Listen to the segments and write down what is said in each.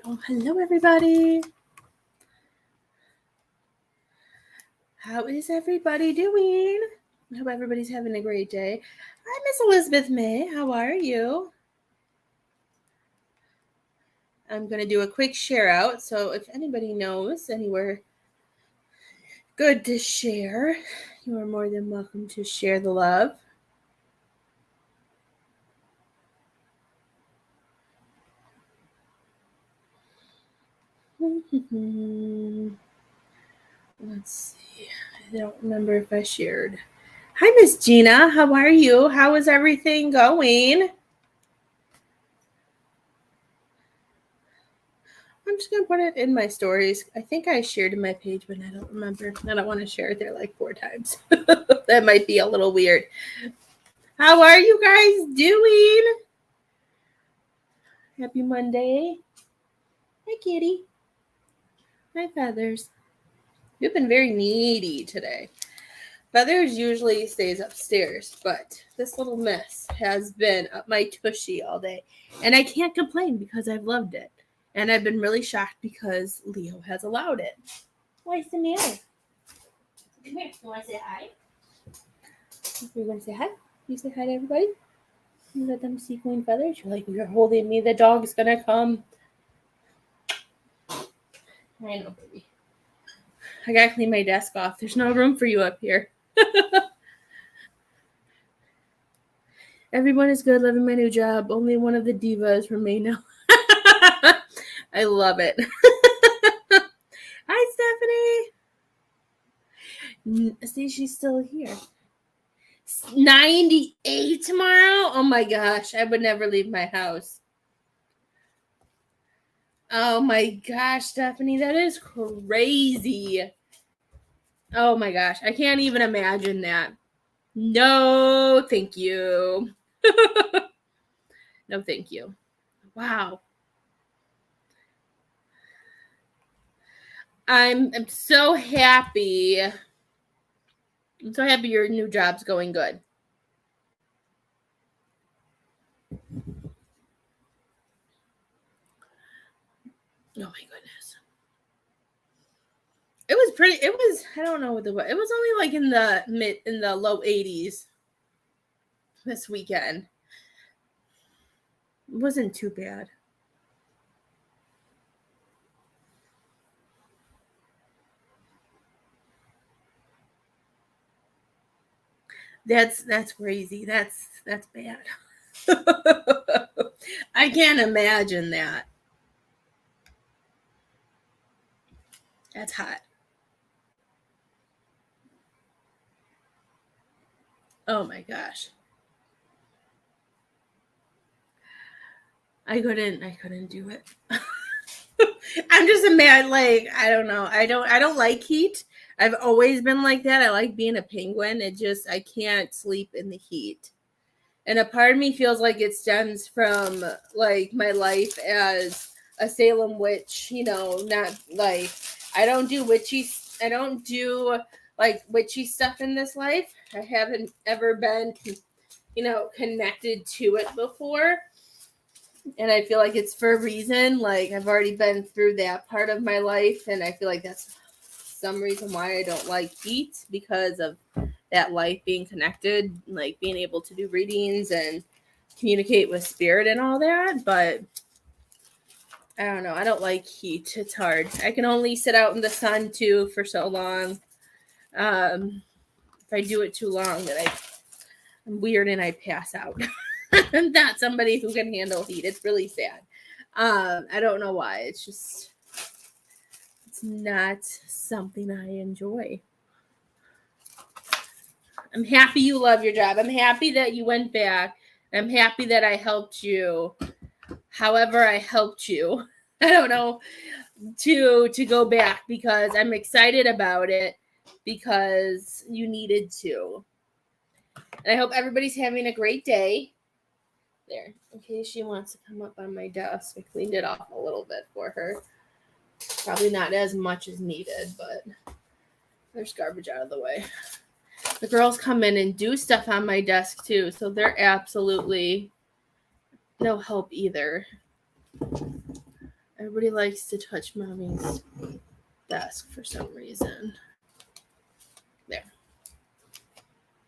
Oh, hello, everybody. How is everybody doing? I hope everybody's having a great day. Hi, Miss Elizabeth May. How are you? I'm going to do a quick share out. So if anybody knows anywhere good to share, you are more than welcome to share the love. Let's see. I don't remember if I shared. Hi, Miss Gina. How are you? How is everything going? I'm just going to put it in my stories. I think I shared in my page, but I don't remember. I don't want to share it there like 4 times. That might be a little weird. How are you guys doing? Happy Monday. Hi, kitty. Hi, Feathers. You've been very needy today. Feathers usually stays upstairs, but this little mess has been up my tushy all day. And I can't complain because I've loved it. And I've been really shocked because Leo has allowed it. What's the matter? Come here. You want to say hi? You want to say hi? You say hi to everybody? You let them see Queen Feathers? You're like, you're holding me. The dog's going to come. I know, baby. I got to clean my desk off. There's no room for you up here. Everyone is good, loving my new job. Only one of the divas remain now. I love it. Hi, Stephanie. See, she's still here. 98 tomorrow? Oh my gosh, I would never leave my house. Oh my gosh, Stephanie, that is crazy. Oh my gosh, I can't even imagine that. No, thank you. No, thank you. Wow. I'm so happy. I'm so happy your new job's going good. Oh my goodness. It was pretty. It was. I don't know what it was. It was only like in the low 80s this weekend. It wasn't too bad. That's crazy. That's bad. I can't imagine that. That's hot. Oh my gosh. I couldn't do it. I'm just a man. Like, I don't know. I don't like heat. I've always been like that. I like being a penguin. I can't sleep in the heat. And a part of me feels like it stems from like my life as a Salem witch, not like I don't do like witchy stuff in this life. I haven't ever been connected to it before. And I feel like it's for a reason. Like I've already been through that part of my life, and I feel like that's some reason why I don't like heat, because of that life being connected, like being able to do readings and communicate with spirit and all that. But I don't know. I don't like heat. It's hard. I can only sit out in the sun too for so long. If I do it too long, I'm weird and I pass out. I'm not somebody who can handle heat. It's really sad. I don't know why. It's not something I enjoy. I'm happy you love your job. I'm happy that you went back. I'm happy that I helped you. However, I helped you. I don't know, to go back, because I'm excited about it, because you needed to. And I hope everybody's having a great day. There, in case she wants to come up on my desk. I cleaned it off a little bit for her. Probably not as much as needed, but there's garbage out of the way. The girls come in and do stuff on my desk too, so they're absolutely no help either. Everybody likes to touch mommy's desk for some reason. There.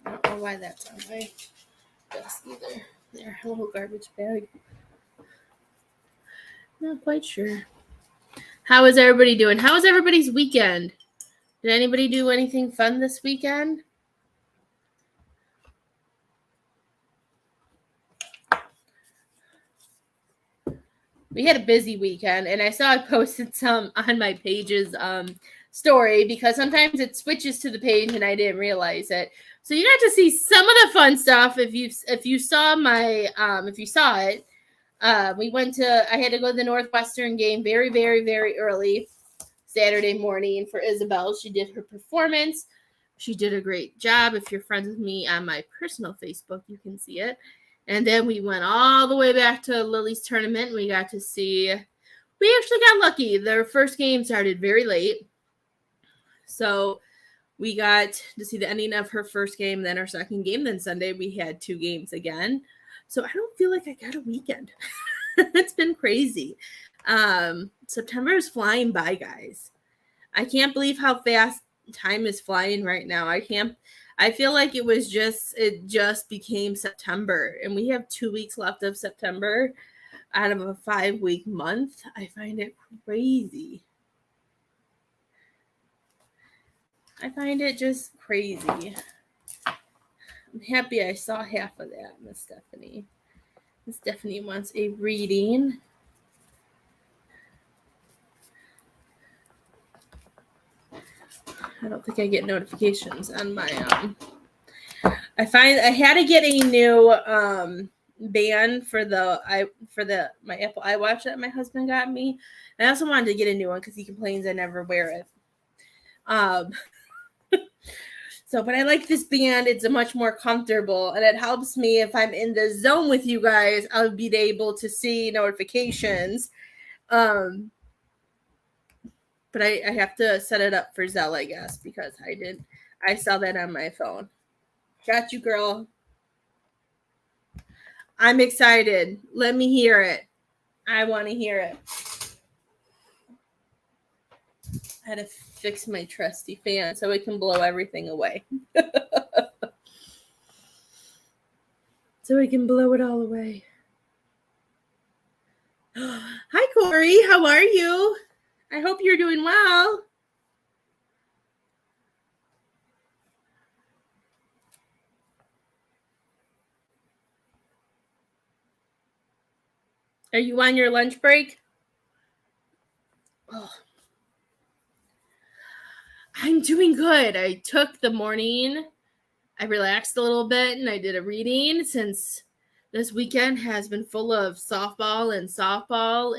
I don't know why that's on my desk either. There, a little garbage bag. Not quite sure. How is everybody doing? How was everybody's weekend? Did anybody do anything fun this weekend? We had a busy weekend, and I saw I posted some on my page's story because sometimes it switches to the page and I didn't realize it. So you got to see some of the fun stuff if you saw it. We went to, I had to go to the Northwestern game very, very, very early Saturday morning for Isabel. She did her performance. She did a great job. If you're friends with me on my personal Facebook, you can see it. And then we went all the way back to Lily's tournament. We got to see, we actually got lucky. Their first game started very late. So we got to see the ending of her first game, then our second game. Then Sunday we had 2 games again. So I don't feel like I got a weekend. It's been crazy. September is flying by, guys. I can't believe how fast time is flying right now. I feel like it just became September, and we have 2 weeks left of September out of a 5-week month. I find it crazy. I find it just crazy. I'm happy I saw half of that, Miss Stephanie. Miss Stephanie wants a reading. I don't think I get notifications on my I had to get a new band for my Apple iWatch that my husband got me. I also wanted to get a new one because he complains I never wear it. But I like this band. It's a much more comfortable, and it helps me if I'm in the zone with you guys. I'll be able to see notifications. But I have to set it up for Zelle, I guess, because I saw that on my phone. Got you, girl. I'm excited. Let me hear it. I want to hear it. I had to fix my trusty fan so it can blow everything away. So we can blow it all away. Hi, Corey. How are you? I hope you're doing well. Are you on your lunch break? Oh. I'm doing good. I took the morning. I relaxed a little bit and I did a reading since this weekend has been full of softball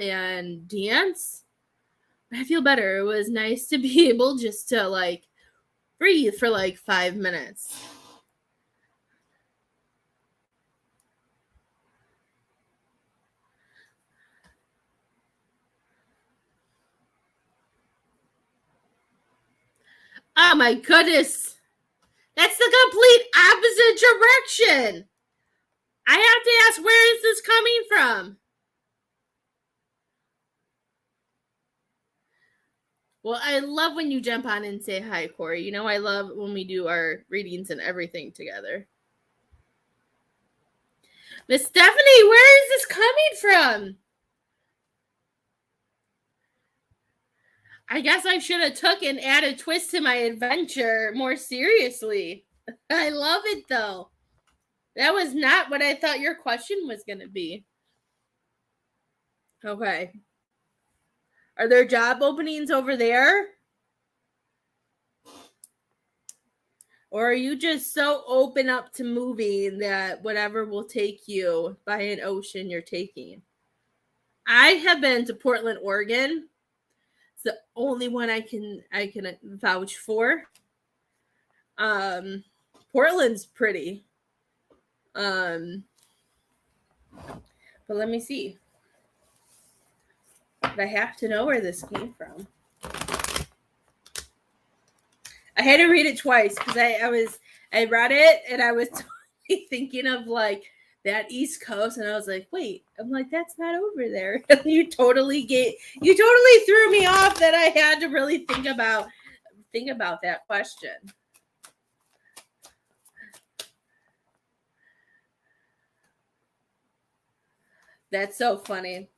and dance. I feel better. It was nice to be able just to breathe for 5 minutes. Oh my goodness. That's the complete opposite direction. I have to ask, where is this coming from? Well, I love when you jump on and say hi, Corey. You know, I love when we do our readings and everything together. Miss Stephanie, where is this coming from? I guess I should have took and added a twist to my adventure more seriously. I love it, though. That was not what I thought your question was going to be. Okay. Are there job openings over there? Or are you just so open up to moving that whatever will take you by an ocean you're taking? I have been to Portland, Oregon. It's the only one I can vouch for. Portland's pretty. But let me see. But I have to know where this came from. I had to read it twice because I read it and I was totally thinking of that East Coast, and I was like, wait, I'm like, that's not over there. You totally threw me off that I had to really think about that question. That's so funny.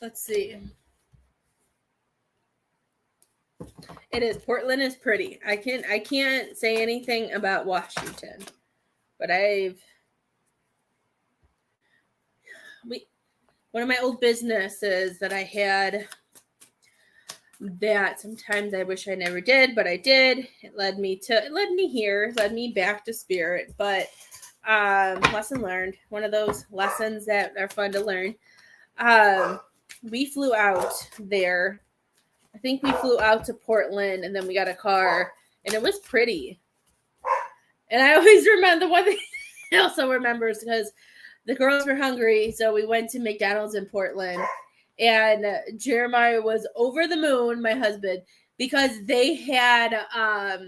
Let's see. It is. Portland is pretty. I can't say anything about Washington, but one of my old businesses that I had that sometimes I wish I never did, but I did. It led me back to Spirit, but lesson learned. One of those lessons that are fun to learn. We flew out there. I think we flew out to Portland, and then we got a car, and it was pretty. And I always remember the one thing I also remember is because the girls were hungry, so we went to McDonald's in Portland, and Jeremiah was over the moon, my husband, because they had I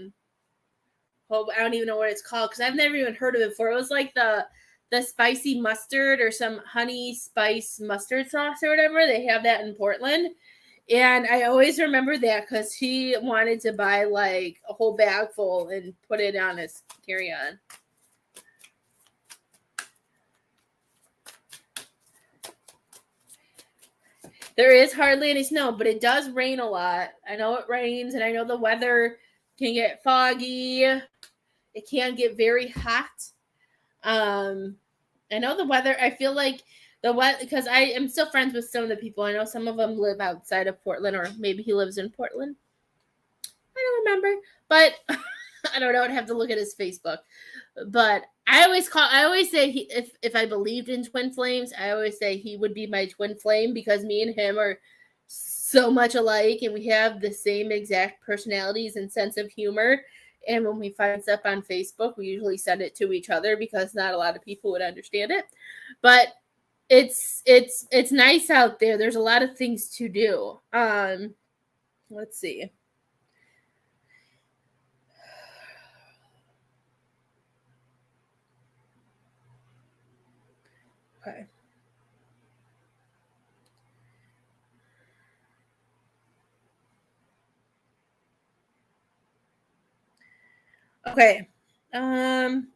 don't even know what it's called because I've never even heard of it before. It was like the spicy mustard or some honey spice mustard sauce or whatever. They have that in Portland. And I always remember that because he wanted to buy like a whole bag full and put it on his carry-on. There is hardly any snow, but it does rain a lot. I know it rains, and I know the weather can get foggy. It can get very hot. I know the weather. I feel like the weather, because I am still friends with some of the people. I know some of them live outside of Portland, or maybe he lives in Portland. I don't remember, but I don't know. I'd have to look at his Facebook. But I always say if I believed in twin flames, I always say he would be my twin flame because me and him are so much alike, and we have the same exact personalities and sense of humor. And when we find stuff on Facebook, we usually send it to each other because not a lot of people would understand it. But it's nice out there. There's a lot of things to do. Let's see. Okay. Okay.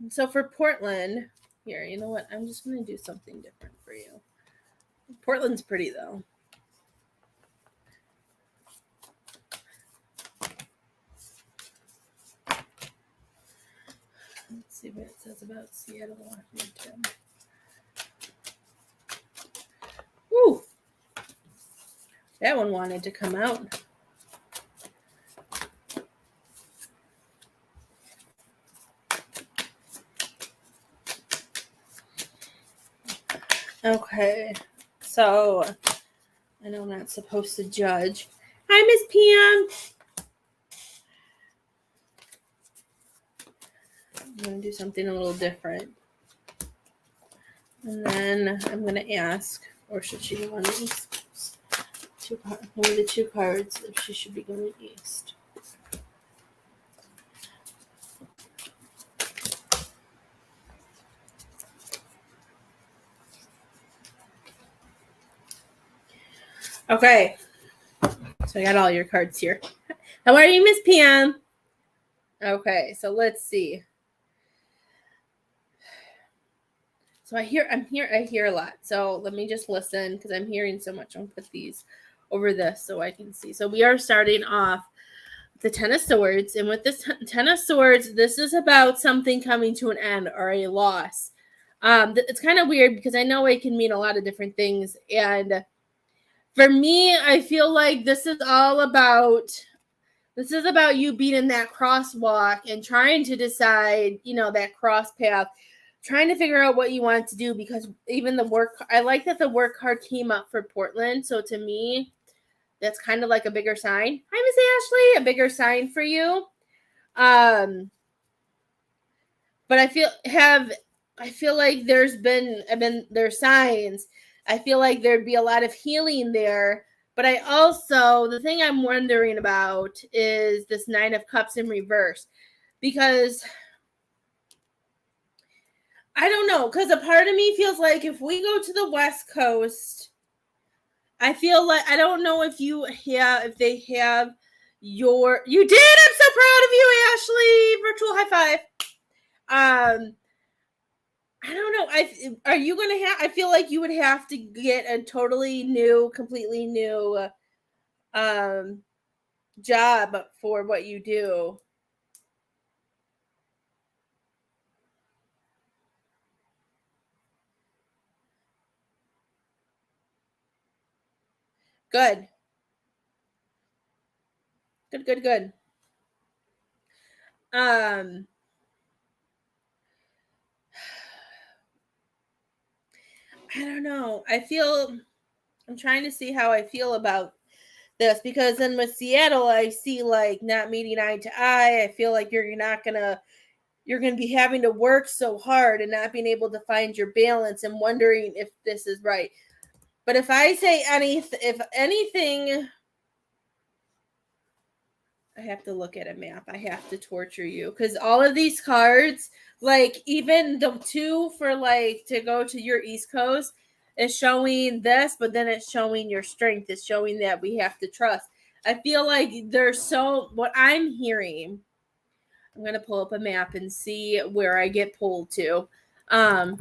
So for Portland, here, you know what? I'm just going to do something different for you. Portland's pretty, though. Let's see what it says about Seattle, Washington. Ooh. That one wanted to come out. Okay. So, I know I'm not supposed to judge. Hi, Miss Pam. I'm going to do something a little different. And then I'm going to ask, or should she go on the east? One of the two cards, if she should be going east. Okay. So I got all your cards here. How are you, Miss Pam? Okay, so let's see. So I hear a lot. So let me just listen because I'm hearing so much. I'll put these over this so I can see. So we are starting off the Ten of Swords. And with this Ten of Swords, this is about something coming to an end or a loss. It's kind of weird because I know it can mean a lot of different things. And for me, I feel like this is about you being in that crosswalk and trying to decide, that cross path, trying to figure out what you want to do because even I like that the work card came up for Portland. So to me, that's kind of like a bigger sign. Hi, Miss Ashley, a bigger sign for you. but I feel like there's signs. I feel like there'd be a lot of healing there. But the thing I'm wondering about is this 9 of Cups in reverse. Because I don't know, because a part of me feels like if we go to the West Coast, I feel like, I don't know if they have you did. I'm so proud of you, Ashley. Virtual high five. I don't know. Are you going to have, I feel like you would have to get a completely new job for what you do. Good. Good. I don't know. I'm trying to see how I feel about this, because then with Seattle, I see like not meeting eye to eye. I feel like you're gonna be having to work so hard and not being able to find your balance and wondering if this is right. But if I say if anything, I have to look at a map. I have to torture you, because all of these cards, like even the 2 for like to go to your East Coast, is showing this, but then it's showing your strength. It's showing that we have to trust. I feel like what I'm hearing. I'm gonna pull up a map and see where I get pulled to. Because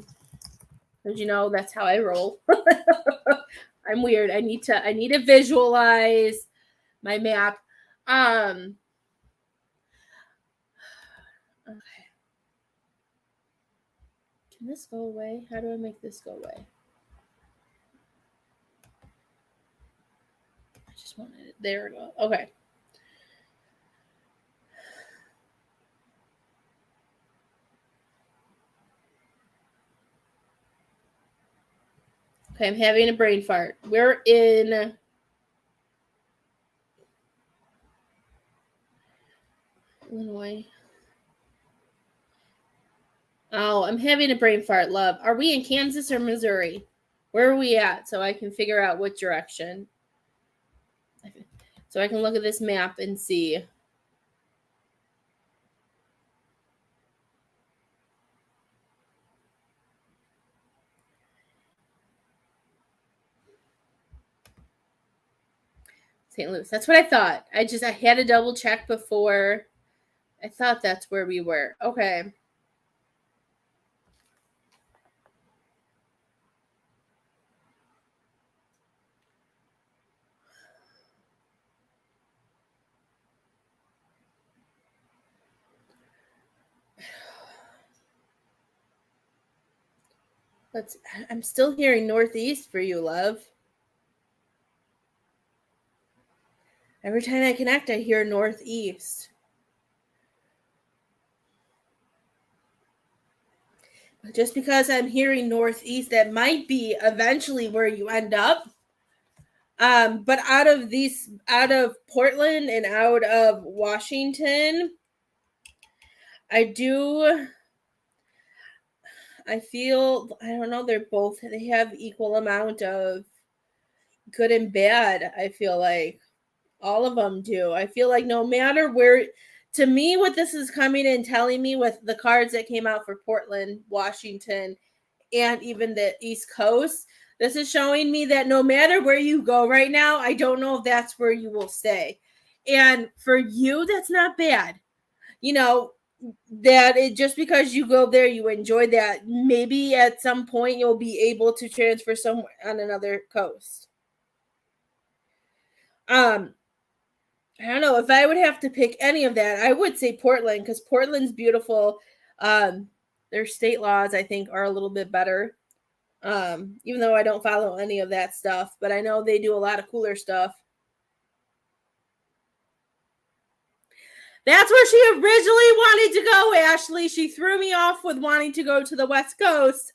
that's how I roll. I'm weird. I need to visualize my map. Okay. Can this go away? How do I make this go away? I just wanted it. There we go. Okay. Okay, I'm having a brain fart. We're in Illinois. Oh, I'm having a brain fart, love. Are we in Kansas or Missouri? Where are we at so I can figure out what direction? So I can look at this map and see. St. Louis. That's what I thought. I had to double check before. I thought that's where we were. Okay. I'm still hearing northeast for you, love. Every time I connect, I hear northeast. Just because I'm hearing northeast, that might be eventually where you end up. But out of Portland and out of Washington, I feel, I don't know, they have equal amount of good and bad. I feel like all of them do. I feel like no matter where, to me, what this is coming and telling me with the cards that came out for Portland, Washington, and even the East Coast, this is showing me that no matter where you go right now, I don't know if that's where you will stay. And for you, that's not bad. That just because you go there, you enjoy that. Maybe at some point you'll be able to transfer somewhere on another coast. I don't know if I would have to pick any of that. I would say Portland, because Portland's beautiful. Their state laws, I think, are a little bit better. Even though I don't follow any of that stuff, but I know they do a lot of cooler stuff. That's where she originally wanted to go, Ashley. She threw me off with wanting to go to the West Coast.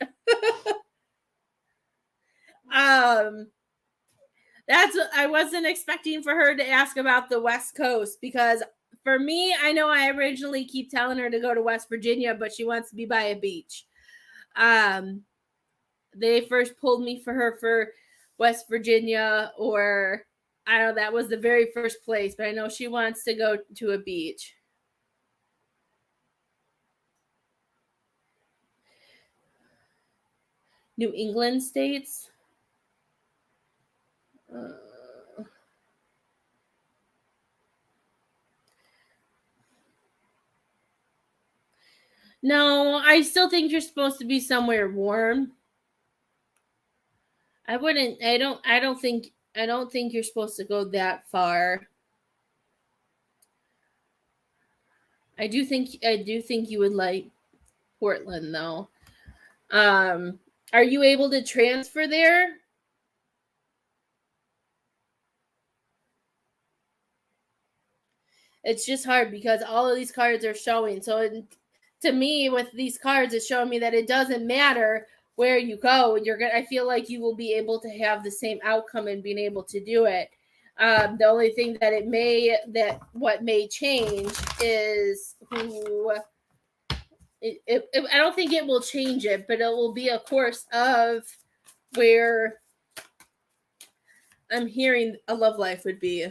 I wasn't expecting for her to ask about the West Coast, because for me, I know I originally keep telling her to go to West Virginia, but she wants to be by a beach. They first pulled me for her for West Virginia, or I don't know, that was the very first place, but I know she wants to go to a beach. New England states. No, I still think you're supposed to be somewhere warm. I wouldn't. I don't think. I don't think you're supposed to go that far. I do think. I do think you would like Portland, though. Are you able to transfer there? It's just hard because all of these cards are showing. So to me, with these cards, it's showing me that it doesn't matter where you go. You're gonna. I feel like you will be able to have the same outcome and being able to do it. The only thing that what may change is who. I don't think it will change it, but it will be a course of where I'm hearing a love life would be.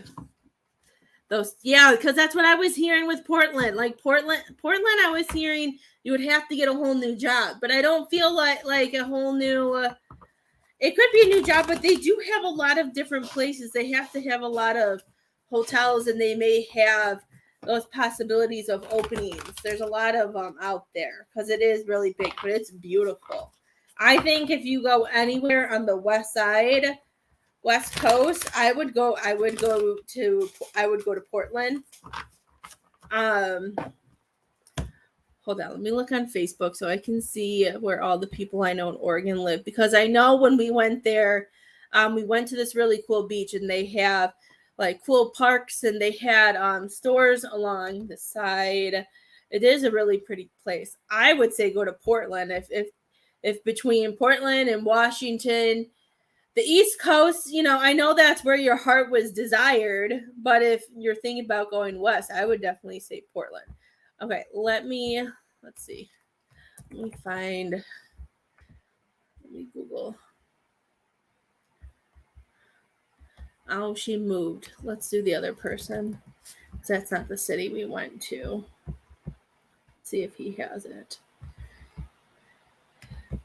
Those, yeah, because that's what I was hearing with Portland. Like Portland, I was hearing you would have to get a whole new job, but I don't feel like a whole new. It could be a new job, but they do have a lot of different places. They have to have a lot of hotels, and they may have those possibilities of openings. There's a lot of out there because it is really big, but it's beautiful. I think if you go anywhere on the west side, West Coast, I would go to Portland. Hold on, let me look on Facebook so I can see where all the people I know in Oregon live, because I know when we went there, we went to this really cool beach, and they have like cool parks, and they had stores along the side. It is a really pretty place. I would say go to Portland if between Portland and Washington. The East Coast, I know that's where your heart was desired, but if you're thinking about going west, I would definitely say Portland. Okay, let's see. Let me Google. Oh, she moved. Let's do the other person. That's not the city we went to. Let's see if he has it.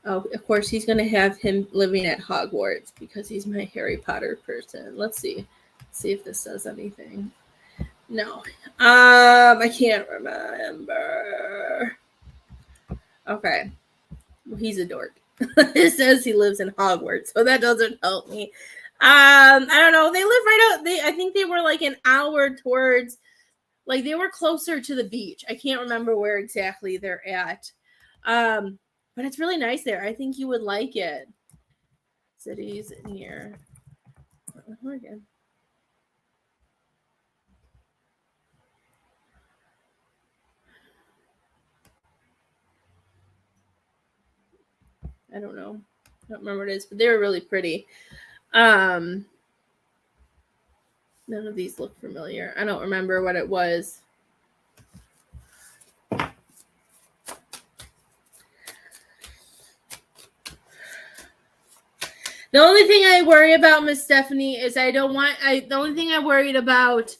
Oh, of course, he's going to have him living at Hogwarts because he's my Harry Potter person. Let's see. See if this says anything. No. I can't remember. Okay. Well, he's a dork. It says he lives in Hogwarts, so that doesn't help me. I don't know. They live right out. I think they were like an hour towards, like they were closer to the beach. I can't remember where exactly they're at. But it's really nice there. I think you would like it. Cities near Oregon. I don't know. I don't remember what it is, but they were really pretty. None of these look familiar. I don't remember what it was. The only thing I worry about, Miss Stephanie, is the only thing I worried about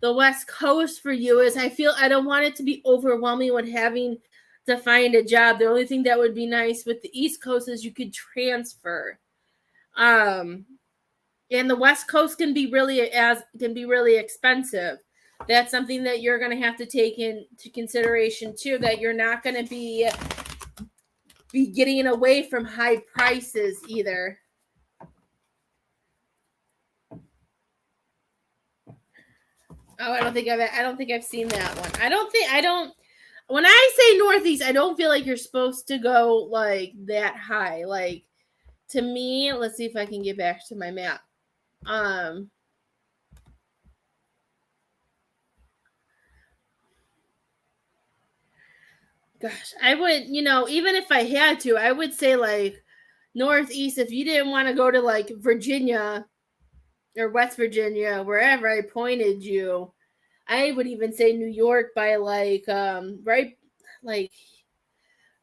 the West Coast for you is I don't want it to be overwhelming when having to find a job. The only thing that would be nice with the East Coast is you could transfer. And the West Coast can be really expensive. That's something that you're going to have to take into consideration too, that you're not going to be getting away from high prices either. Oh, I don't think I've seen that one. When I say Northeast, I don't feel like you're supposed to go like that high. Like, to me, let's see if I can get back to my map. Gosh, I would, even if I had to, I would say like Northeast. If you didn't want to go to like Virginia or West Virginia, wherever I pointed you, I would even say New York by like like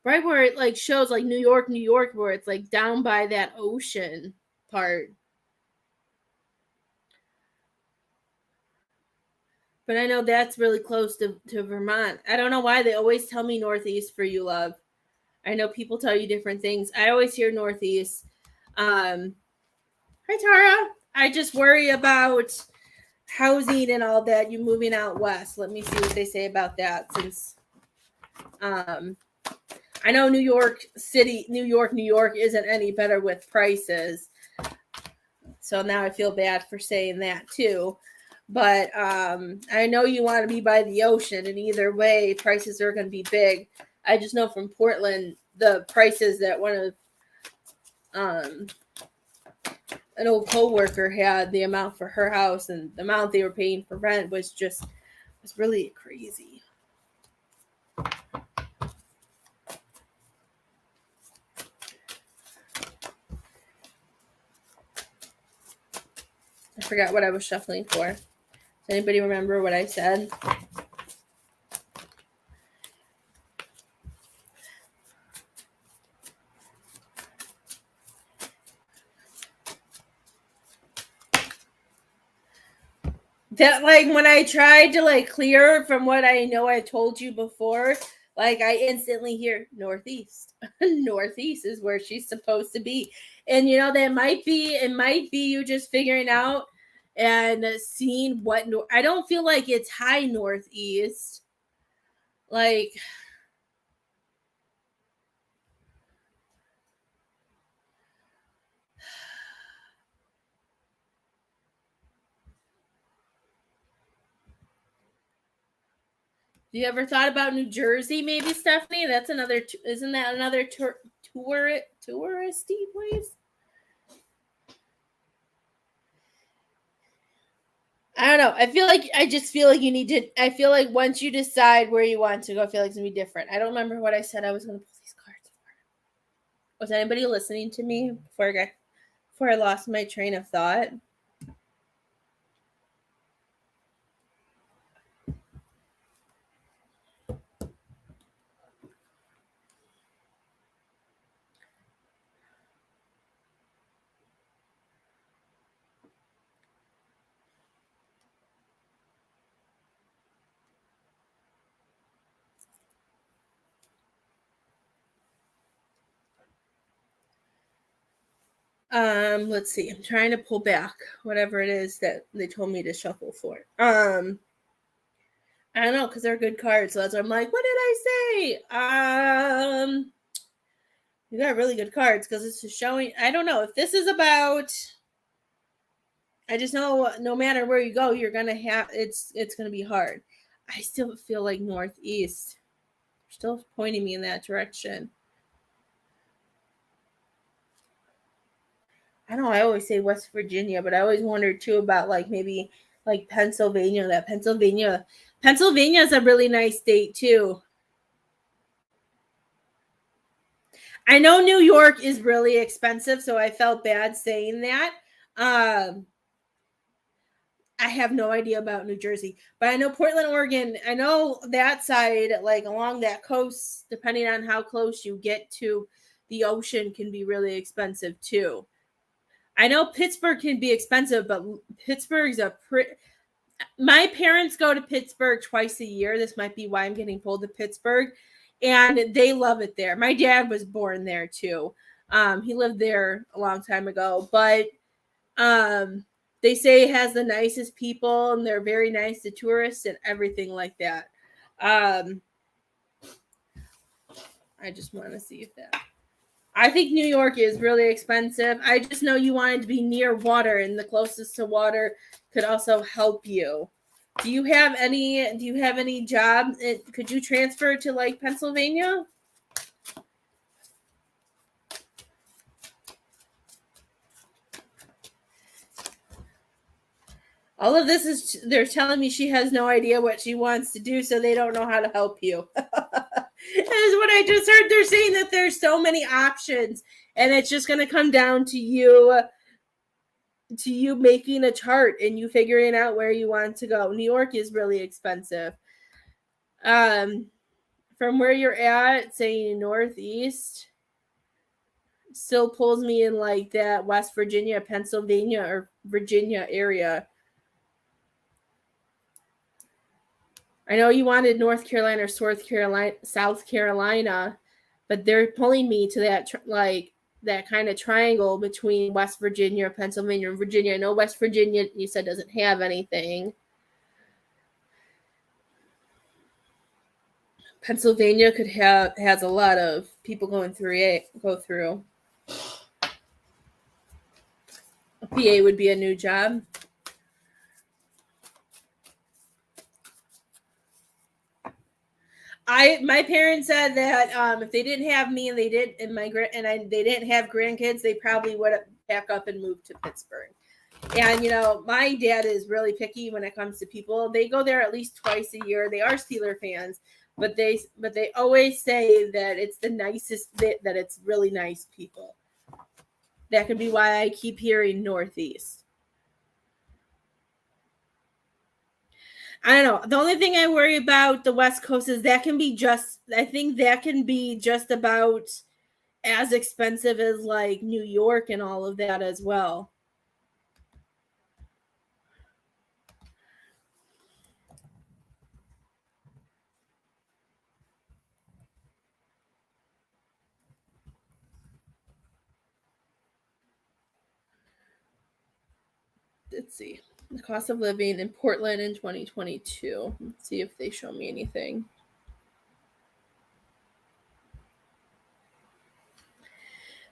right where it like shows like New York, where it's like down by that ocean part. But I know that's really close to Vermont. I don't know why they always tell me Northeast for you, love. I know people tell you different things. I always hear Northeast. Hi, Tara. I just worry about housing and all that. You moving out west. Let me see what they say about that. Since I know New York City, New York isn't any better with prices. So now I feel bad for saying that too. But I know you want to be by the ocean, and either way, prices are going to be big. I just know from Portland, the prices that one of an old coworker had, the amount for her house and the amount they were paying for rent was really crazy. I forgot what I was shuffling for. Does anybody remember what I said? That, like, when I tried to like clear from what I know I told you before, like I instantly hear Northeast. Northeast is where she's supposed to be. And you know, it might be you just figuring out and seeing what I don't feel like it's high Northeast. Like, you ever thought about New Jersey, maybe, Stephanie? That's another. Isn't that another touristy place? I don't know. I just feel like you need to. I feel like once you decide where you want to go, I feel like it's gonna be different. I don't remember what I said I was gonna pull these cards for. Was anybody listening to me before I lost my train of thought? Let's see. I'm trying to pull back whatever it is that they told me to shuffle for. I don't know, because they're good cards. So that's why I'm like, what did I say? You got really good cards because this is showing. I don't know if this is about. I just know no matter where you go, you're gonna have it's gonna be hard. I still feel like Northeast. They're still pointing me in that direction. I know I always say West Virginia, but I always wondered too about like maybe like Pennsylvania. That Pennsylvania is a really nice state too. I know New York is really expensive, so I felt bad saying that. I have no idea about New Jersey, but I know Portland, Oregon. I know that side, like along that coast, depending on how close you get to the ocean, can be really expensive too. I know Pittsburgh can be expensive, but Pittsburgh's my parents go to Pittsburgh twice a year. This might be why I'm getting pulled to Pittsburgh, and they love it there. My dad was born there too. He lived there a long time ago, but they say it has the nicest people, and they're very nice to tourists and everything like that. I just want to see if that. I think New York is really expensive. I just know you wanted to be near water, and the closest to water could also help you. Do you have any job? Could you transfer to like Pennsylvania? All of this is they're telling me she has no idea what she wants to do, so they don't know how to help you. That is what I just heard. They're saying that there's so many options, and it's just going to come down to you to you making a chart and you figuring out where you want to go. New York is really expensive. From where you're at, saying northeast, still pulls me in like that West Virginia, Pennsylvania, or Virginia area. I know you wanted North Carolina or South Carolina, but they're pulling me to that that kind of triangle between West Virginia, Pennsylvania, and Virginia. I know West Virginia, you said, doesn't have anything. Pennsylvania has a lot of people go through. A PA would be a new job. My parents said that if they didn't have me and they didn't have grandkids, they probably would pack up and move to Pittsburgh. And my dad is really picky when it comes to people. They go there at least twice a year. They are Steeler fans, but they always say that it's the nicest, that it's really nice people. That could be why I keep hearing Northeast. I don't know. The only thing I worry about the West Coast is I think that can be just about as expensive as like New York and all of that as well. Let's see. The cost of living in Portland in 2022. Let's see if they show me anything.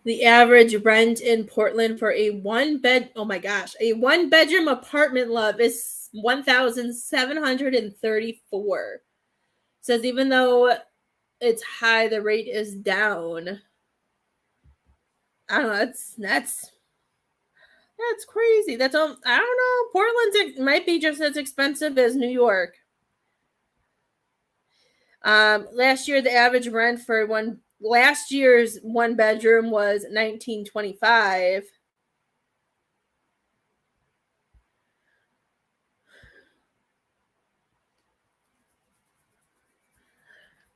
The average rent in Portland for a one-bedroom apartment, love, is $1,734. Says even though it's high, the rate is down. I don't know. That's crazy. That's all. I don't know. Portland might be just as expensive as New York. Last year, the average rent for last year's one bedroom was $1,925.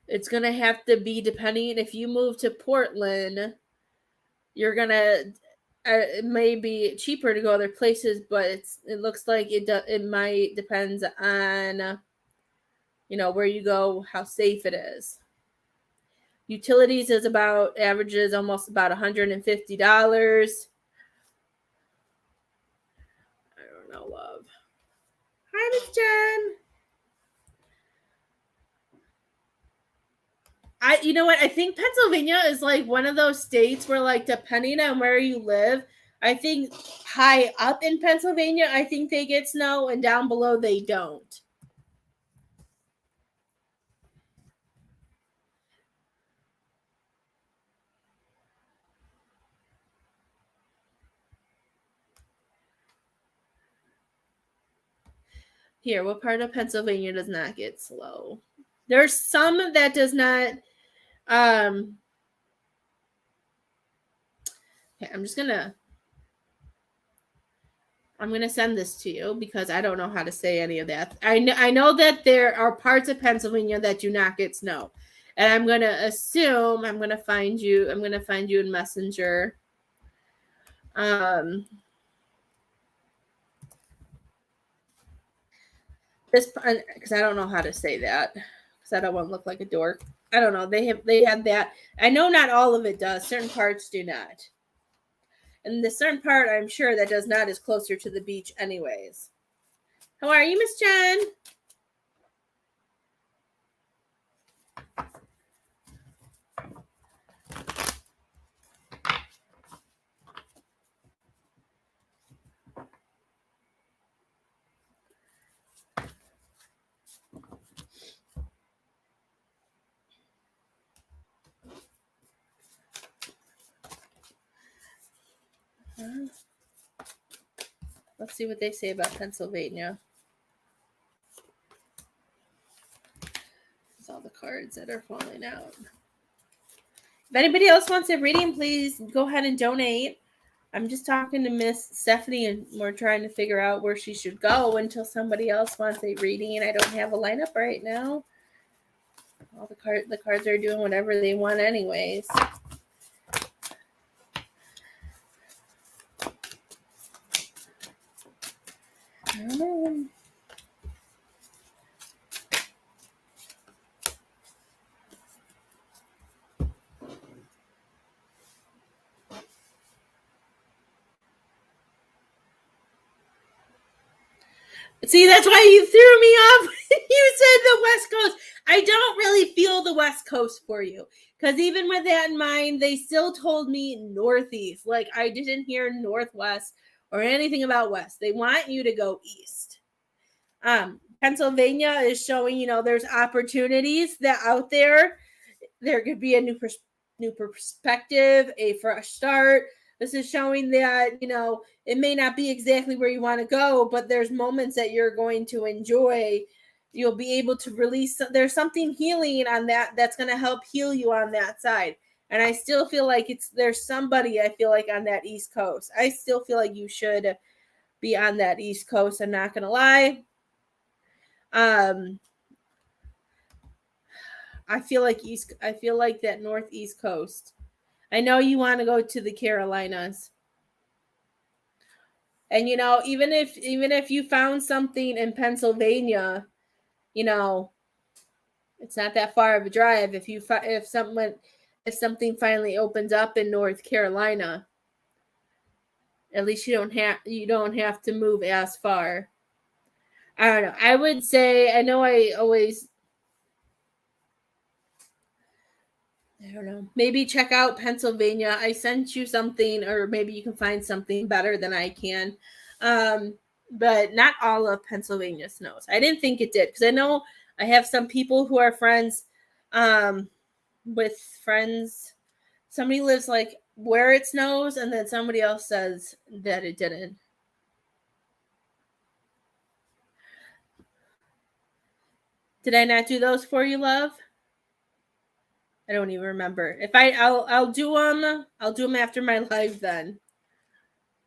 It's gonna have to be, depending if you move to Portland, you're gonna. It may be cheaper to go other places, but it looks like it might depends on where you go, how safe it is. Utilities averages almost about $150. I don't know, love. Hi, Miss Jen. You know what? I think Pennsylvania is like one of those states where, like, depending on where you live, I think high up in Pennsylvania, I think they get snow, and down below they don't. Here, what part of Pennsylvania does not get snow? There's some that does not. Okay, I'm gonna send this to you because I don't know how to say any of that. I know that there are parts of Pennsylvania that do not get snow, and I'm gonna assume I'm gonna find you in Messenger. This, because I don't know how to say that, because I don't want to look like a dork. I don't know. They have that. I know not all of it does. Certain parts do not. And the certain part, I'm sure, that does not is closer to the beach anyways. How are you, Miss Jen? Let's see what they say about Pennsylvania. There's all the cards that are falling out. If anybody else wants a reading, please go ahead and donate. I'm just talking to Miss Stephanie, and we're trying to figure out where she should go until somebody else wants a reading, and I don't have a lineup right now. All the cards are doing whatever they want anyways. I don't know. See, that's why you threw me off. You said the West Coast. I don't really feel the West Coast for you. Because even with that in mind, they still told me Northeast. Like, I didn't hear Northwest or anything about West. They want you to go East. Pennsylvania is showing, there's opportunities that out there. There could be a new perspective, a fresh start. This is showing that, it may not be exactly where you want to go, but there's moments that you're going to enjoy. You'll be able to release. There's something healing on that's going to help heal you on that side. And I still feel like there's somebody, I feel like, on that East Coast. I still feel like you should be on that East Coast. I'm not going to lie. I feel like that Northeast Coast. I know you want to go to the Carolinas. And even if you found something in Pennsylvania, it's not that far of a drive. If something finally opens up in North Carolina, at least you don't have to move as far. I don't know. I would say, I know I always, I don't know, maybe check out Pennsylvania. I sent you something, or maybe you can find something better than I can. But not all of Pennsylvania snows. I didn't think it did, because I know I have some people who are friends with friends. Somebody lives like where it snows, and then somebody else says that it didn't. Did I not do those for you, love? I don't even remember. I'll do them. I'll do them after my live then.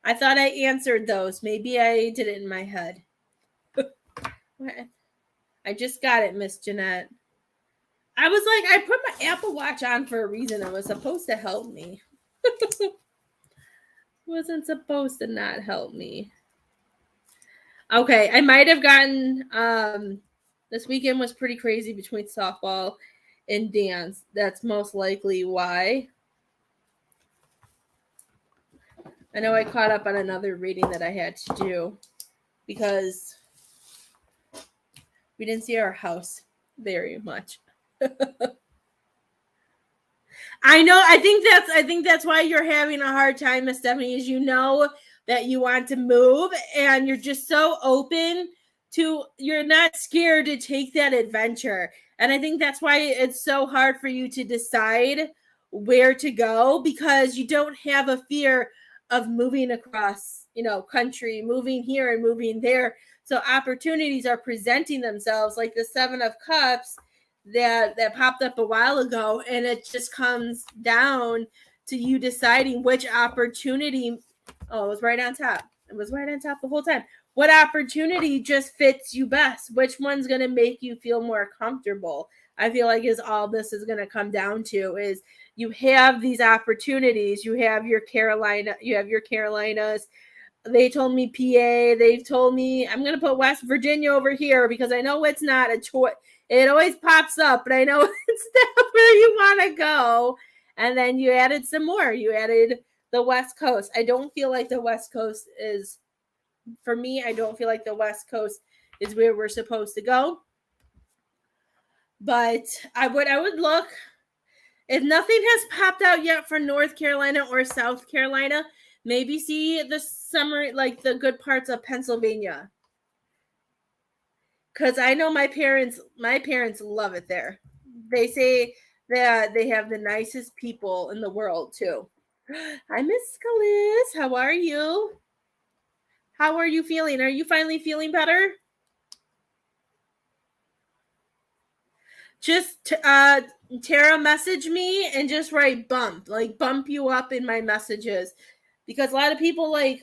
I thought I answered those. Maybe I did it in my head. I just got it, Miss Jeanette. I was like, I put my Apple Watch on for a reason. It was supposed to help me. Wasn't supposed to not help me. Okay, I might have gotten this weekend was pretty crazy between softball and dance. That's most likely why. I know I caught up on another reading that I had to do because we didn't see our house very much. I know. I think that's why you're having a hard time, Miss Stephanie, is that you want to move and you're just so open to, you're not scared to take that adventure. And I think that's why it's so hard for you to decide where to go, because you don't have a fear of moving across, country, moving here and moving there. So opportunities are presenting themselves, like the 7 of Cups that popped up a while ago, and it just comes down to you deciding which opportunity. Oh, it was right on top. It was right on top the whole time. What opportunity just fits you best? Which one's going to make you feel more comfortable? I feel like is all this is going to come down to, is you have these opportunities. You have your Carolinas. They told me PA. They've told me I'm going to put West Virginia over here because I know it's not a choice. It always pops up, but I know it's not where you want to go. And then you added some more. You added the West Coast. I don't feel like the West Coast is, for me, I don't feel like the West Coast is where we're supposed to go. But I would look. If nothing has popped out yet for North Carolina or South Carolina, maybe see the summer, like the good parts of Pennsylvania. Because I know my parents love it there. They say that they have the nicest people in the world too. Hi, Miss Scalise. How are you? How are you feeling? Are you finally feeling better? Just Tara, message me and just write bump you up in my messages. because a lot of people like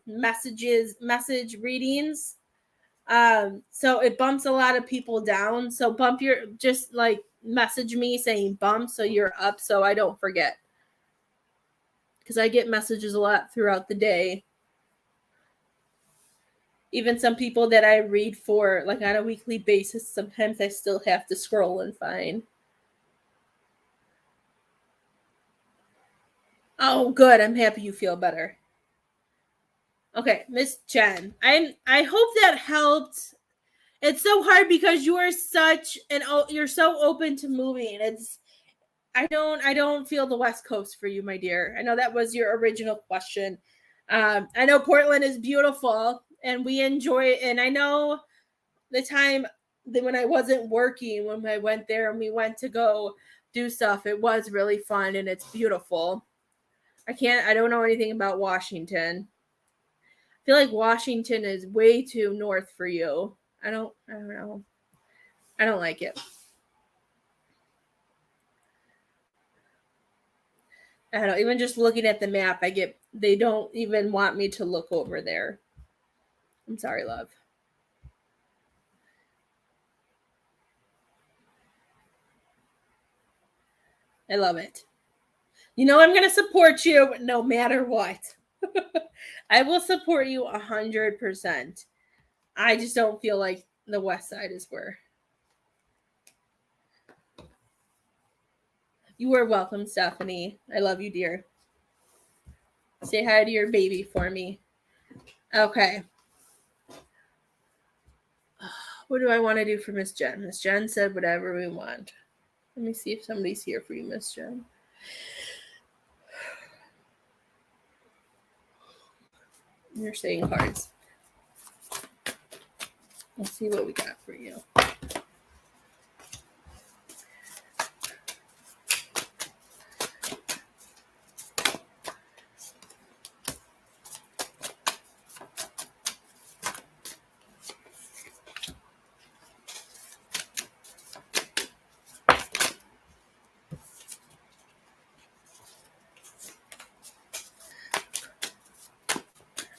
message readings. So it bumps a lot of people down. So just like message me saying bump so you're up so I don't forget. Because I get messages a lot throughout the day. Even some people that I read for like on a weekly basis, sometimes I still have to scroll and find. Oh, good. I'm happy you feel better. Okay, Miss Jen. I hope that helped. It's so hard because you are you're so open to moving. I don't feel the West Coast for you, my dear. I know that was your original question. I know Portland is beautiful and we enjoy it. And I know the time that when I wasn't working, when I went there and we went to go do stuff, it was really fun and it's beautiful. I don't know anything about Washington. I feel like Washington is way too north for you. I don't know. I don't like it. I don't know. Even just looking at the map, they don't even want me to look over there. I'm sorry, love. I love it. You know I'm going to support you no matter what. I will support you 100%. I just don't feel like the West Side is where. You are welcome, Stephanie. I love you, dear. Say hi to your baby for me. Okay. What do I want to do for Miss Jen? Miss Jen said whatever we want. Let me see if somebody's here for you, Miss Jen. You're saying cards. Let's see what we got for you.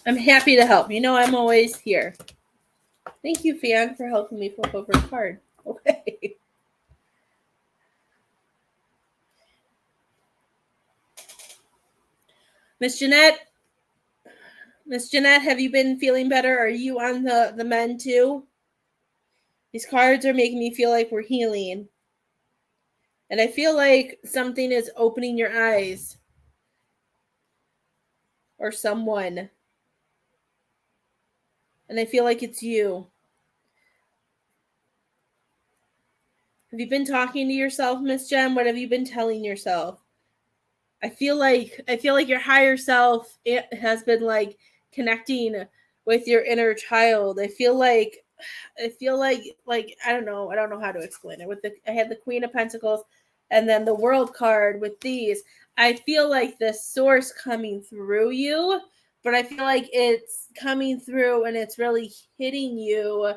I'm happy to help. You know I'm always here. Thank you, Fan, for helping me flip over a card. Okay. Miss Jeanette, have you been feeling better? Are you on the mend too? These cards are making me feel like we're healing. And I feel like something is opening your eyes. Or someone. And I feel like it's you. Have you been talking to yourself, Miss Jen? What have you been telling yourself? I feel like your higher self has been like connecting with your inner child. I feel like I don't know how to explain it. I had the Queen of Pentacles and then the World card with these. I feel like the source coming through you, but I feel like it's coming through and it's really hitting you.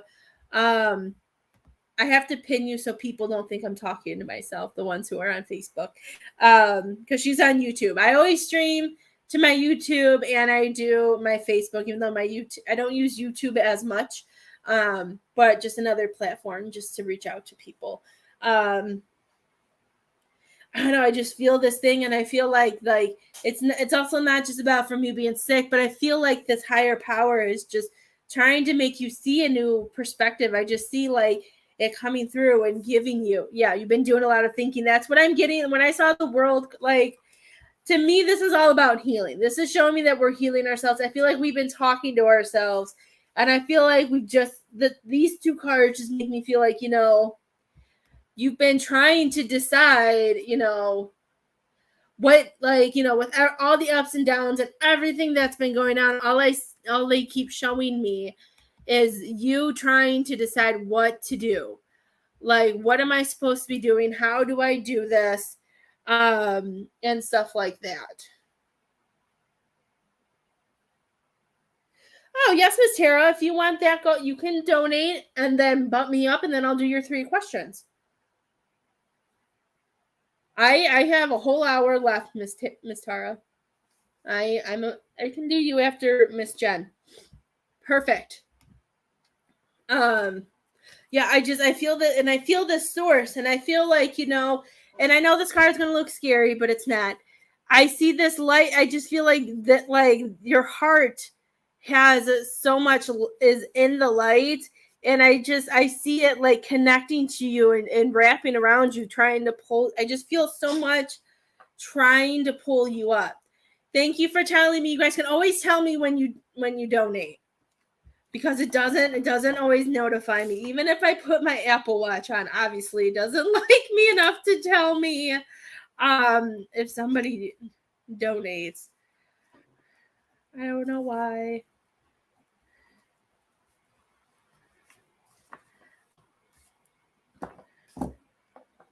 I have to pin you so people don't think I'm talking to myself, the ones who are on Facebook. Because she's on YouTube. I always stream to my YouTube and I do my Facebook, even though I don't use YouTube as much. But just another platform just to reach out to people. I don't know, I just feel this thing and I feel like it's also not just about from you being sick, but I feel like this higher power is just trying to make you see a new perspective. I just see like it coming through and giving you, you've been doing a lot of thinking. That's what I'm getting when I saw the world. Like, to me, this is all about healing. This is showing me that we're healing ourselves. I feel like we've been talking to ourselves, and I feel like these two cards just make me feel like, you've been trying to decide, what, with all the ups and downs and everything that's been going on, all they keep showing me is you trying to decide what to do. Like, what am I supposed to be doing? How do I do this? And stuff like that. Oh, yes, Miss Tara. If you want that, you can donate and then bump me up and then I'll do your 3 questions. I have a whole hour left, Miss Tara. I can do you after Miss Jen. Perfect. Yeah, I feel that, and I feel the source, and I feel like, and I know this card is going to look scary, but it's not. I see this light. I just feel like that, like your heart has so much is in the light, and I see it like connecting to you and wrapping around you, trying to pull. I just feel so much trying to pull you up. Thank you for telling me. You guys can always tell me when you donate, because it doesn't always notify me. Even if I put my Apple Watch on, obviously it doesn't like me enough to tell me if somebody donates. I don't know why.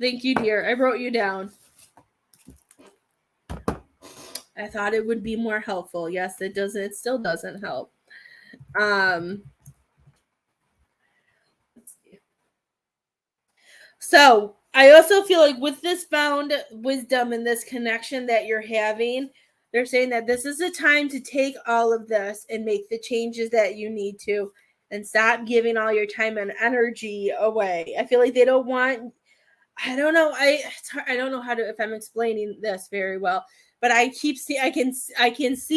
Thank you, dear. I wrote you down. I thought it would be more helpful. Yes, it doesn't. It still doesn't help. Let's see. So I also feel like with this found wisdom and this connection that you're having, they're saying that this is a time to take all of this and make the changes that you need to, and stop giving all your time and energy away. I feel like they don't want, I don't know. I don't know how to, if I'm explaining this very well, but I can see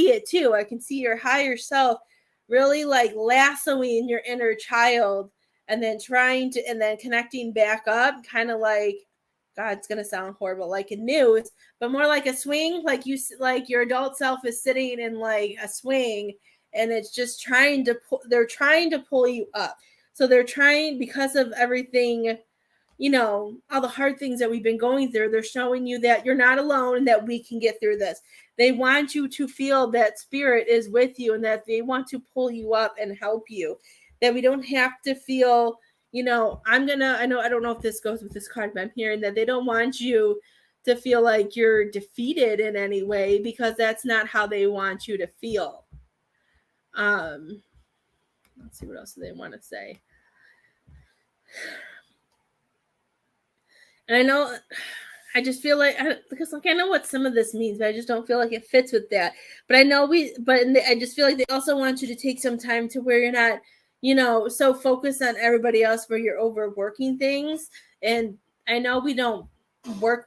it too. I can see your higher self really like lassoing your inner child, and then trying to, and then connecting back up, kind of like, God, it's gonna sound horrible, like a noose, but more like a swing. Like like your adult self is sitting in like a swing, and it's just trying to pull. They're trying to pull you up. So they're trying, because of everything, all the hard things that we've been going through, they're showing you that you're not alone and that we can get through this. They want you to feel that spirit is with you, and that they want to pull you up and help you. That we don't have to feel, I don't know if this goes with this card, but I'm hearing that they don't want you to feel like you're defeated in any way, because that's not how they want you to feel. Let's see, what else do they want to say? And I know, I just feel like, because like I know what some of this means, but I just don't feel like it fits with that. But I know I just feel like they also want you to take some time to where you're not, so focused on everybody else, where you're overworking things. And I know we don't work,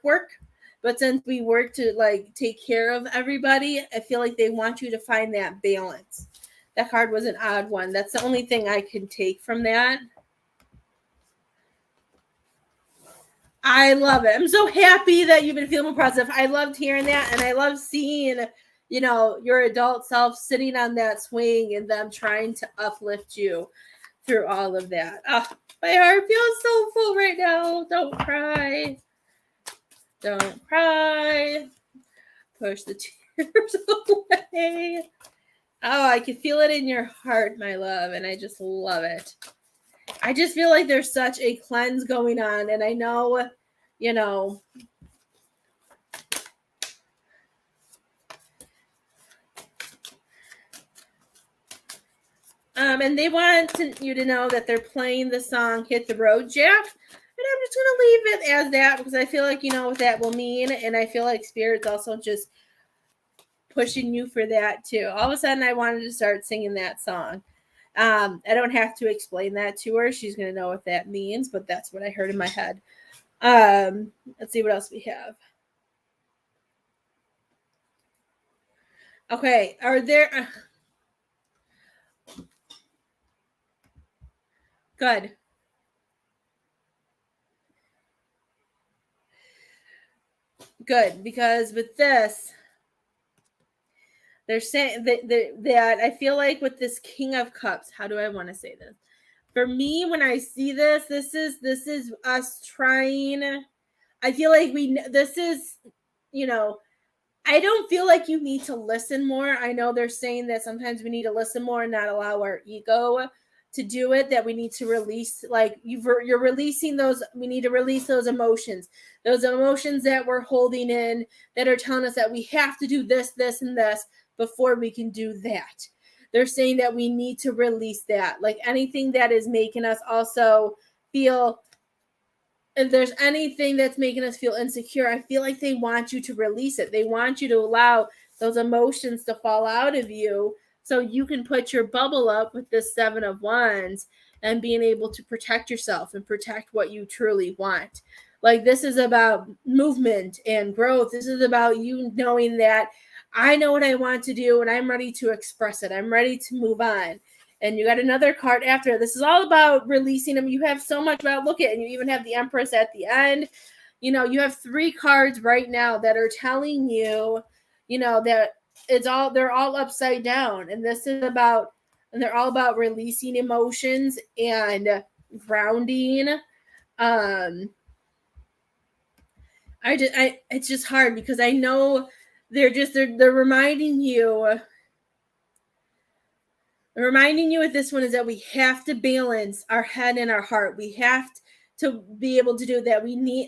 but since we work to like take care of everybody, I feel like they want you to find that balance. That card was an odd one. That's the only thing I can take from that. I love it. I'm so happy that you've been feeling more positive. I loved hearing that, and I love seeing, your adult self sitting on that swing and them trying to uplift you through all of that. Oh, my heart feels so full right now. Don't cry. Don't cry. Push the tears away. Oh, I can feel it in your heart, my love, and I just love it. I just feel like there's such a cleanse going on, and I know, and they want you to know that they're playing the song "Hit the Road, Jack," and I'm just gonna leave it as that, because I feel like you know what that will mean, and I feel like Spirit's also just pushing you for that too. All of a sudden, I wanted to start singing that song. I don't have to explain that to her. She's going to know what that means, but that's what I heard in my head. Let's see what else we have. Okay, are there... Good. Good, because with this, they're saying that I feel like with this King of Cups, how do I want to say this? For me, when I see this is us trying. I feel like this is, I don't feel like you need to listen more. I know they're saying that sometimes we need to listen more and not allow our ego to do it, that we need to release, like you're releasing those, we need to release those emotions that we're holding in, that are telling us that we have to do this, and this before we can do that. They're saying that we need to release that, like anything that is making us also feel, if there's anything that's making us feel insecure, I feel like they want you to release it. They want you to allow those emotions to fall out of you so you can put your bubble up with this 7 of Wands and being able to protect yourself and protect what you truly want. Like, this is about movement and growth. This is about you knowing that I know what I want to do and I'm ready to express it. I'm ready to move on. And you got another card after. This is all about releasing them. You have so much about, look at, and you even have the Empress at the end. You know, you have 3 cards right now that are telling you, you know, that they're all upside down. And this is about, and they're all about releasing emotions and grounding. It's just hard because I know they're reminding you with this one is that we have to balance our head and our heart. We have to be able to do that.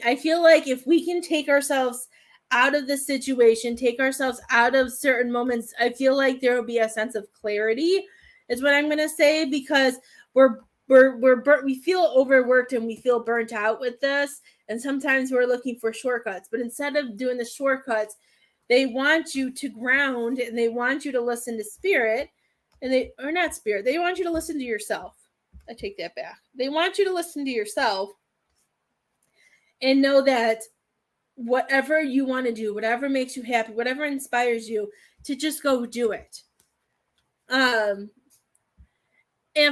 I feel like if we can take ourselves out of the situation, take ourselves out of certain moments, I feel like there will be a sense of clarity, is what I'm going to say, because we feel overworked and we feel burnt out with this. And sometimes we're looking for shortcuts, but instead of doing the shortcuts, they want you to ground and they want you to listen to spirit, and they want you to listen to yourself. I take that back. They want you to listen to yourself and know that whatever you want to do, whatever makes you happy, whatever inspires you, to just go do it. And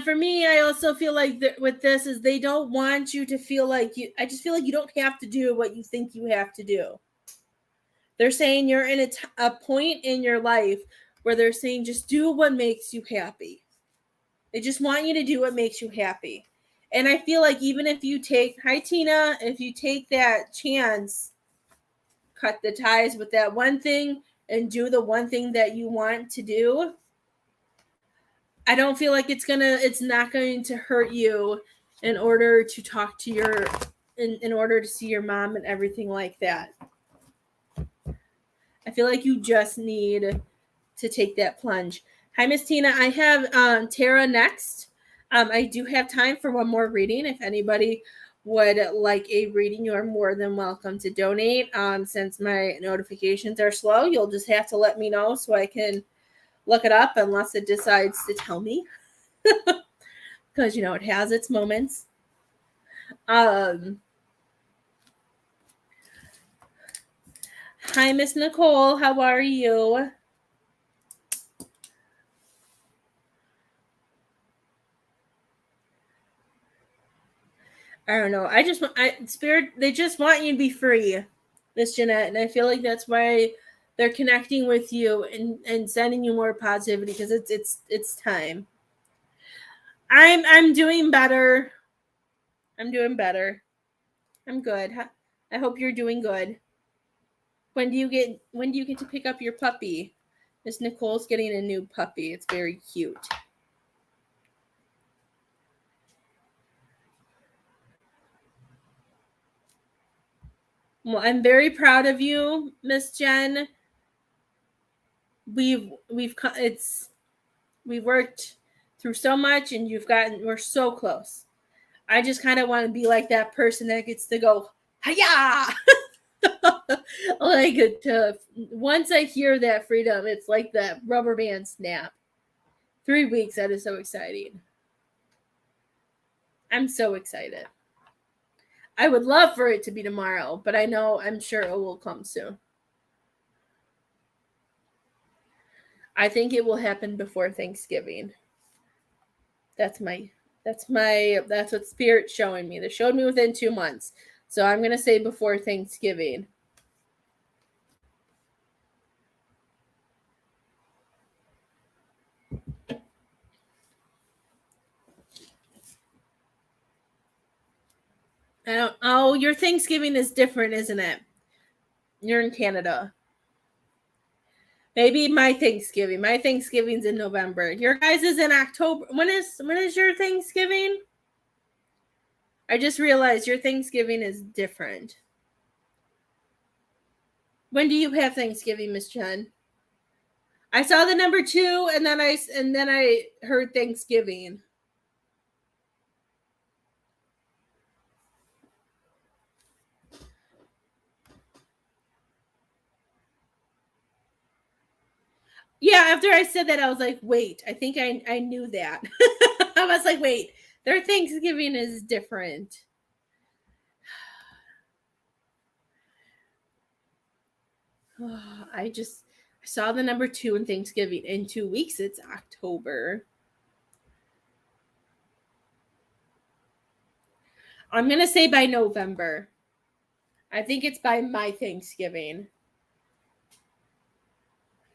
for me, I also feel like with this is they don't want you to feel like I just feel like you don't have to do what you think you have to do. They're saying you're in a point in your life where they're saying just do what makes you happy. They just want you to do what makes you happy. And I feel like even if you take, hi Tina, if you take that chance, cut the ties with that one thing and do the one thing that you want to do, I don't feel like it's not going to hurt you in order to talk to in order to see your mom and everything like that. I feel like you just need to take that plunge. Hi, Miss Tina. I have Tara next. I do have time for one more reading. If anybody would like a reading, you are more than welcome to donate. Since my notifications are slow, you'll just have to let me know so I can look it up unless it decides to tell me. Because, it has its moments. Hi, Miss Nicole. How are you? I don't know. Spirit, they just want you to be free, Miss Jeanette. And I feel like that's why they're connecting with you and sending you more positivity, because it's time. I'm doing better. I'm doing better. I'm good. I hope you're doing good. When do you get to pick up your puppy? Miss Nicole's getting a new puppy. It's very cute. Well, I'm very proud of you, Miss Jen. We've worked through so much, and we're so close. I just kind of want to be like that person that gets to go, hiya! Like, once I hear that freedom, it's like that rubber band snap. 3 weeks, that is so exciting. I'm so excited. I would love for it to be tomorrow, but I'm sure it will come soon. I think it will happen before Thanksgiving. That's what Spirit's showing me. They showed me within 2 months. So I'm going to say before Thanksgiving. Your Thanksgiving is different, isn't it? You're in Canada. Maybe my Thanksgiving's in November. Your guys is in October. When is your Thanksgiving? I just realized your Thanksgiving is different. When do you have Thanksgiving, Miss Jen? I saw the number 2, and then I heard Thanksgiving. Yeah, after I said that, I was like, wait, I think I knew that. I was like, wait, their Thanksgiving is different. I saw the number 2 in Thanksgiving. In 2 weeks, it's October. I'm going to say by November. I think it's by my Thanksgiving.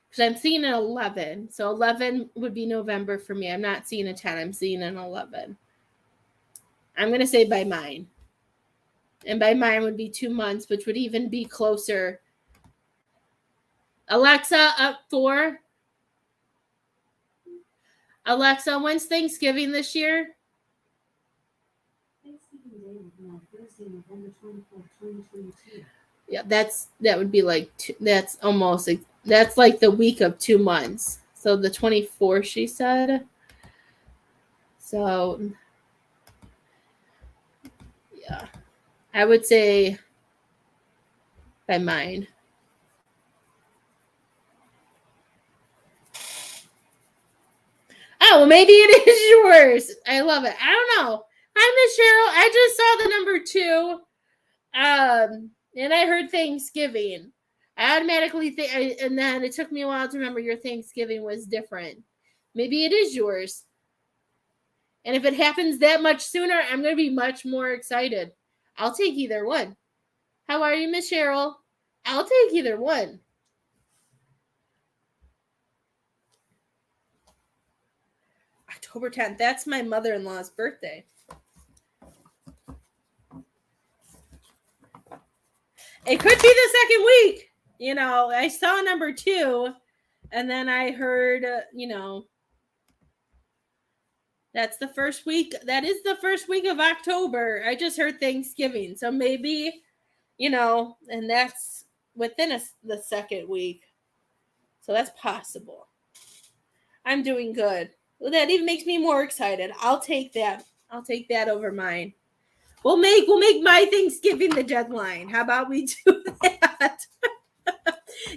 Because I'm seeing an 11. So 11 would be November for me. I'm not seeing a 10. I'm seeing an 11. I'm going to say by mine. And by mine would be 2 months, which would even be closer. Alexa, up 4. Alexa, when's Thanksgiving this year? Thanksgiving Day will be on Thursday, November 24th, 2022. Yeah, that would be like that's almost that's like the week of 2 months. So the 24th, she said. So yeah, I would say by mine. Oh, well, maybe it is yours. I love it. I don't know. Hi, Miss Cheryl. I just saw the number 2. And I heard Thanksgiving. I automatically think, and then it took me a while to remember your Thanksgiving was different. Maybe it is yours. And if it happens that much sooner, I'm going to be much more excited. I'll take either one. How are you, Miss Cheryl? I'll take either one. October 10th. That's my mother-in-law's birthday. It could be the second week. You know, I saw number 2, and then I heard, that's the first week. That is the first week of October. I just heard Thanksgiving. So maybe, and that's within the second week. So that's possible. I'm doing good. Well, that even makes me more excited. I'll take that. I'll take that over mine. We'll make my Thanksgiving the deadline. How about we do that?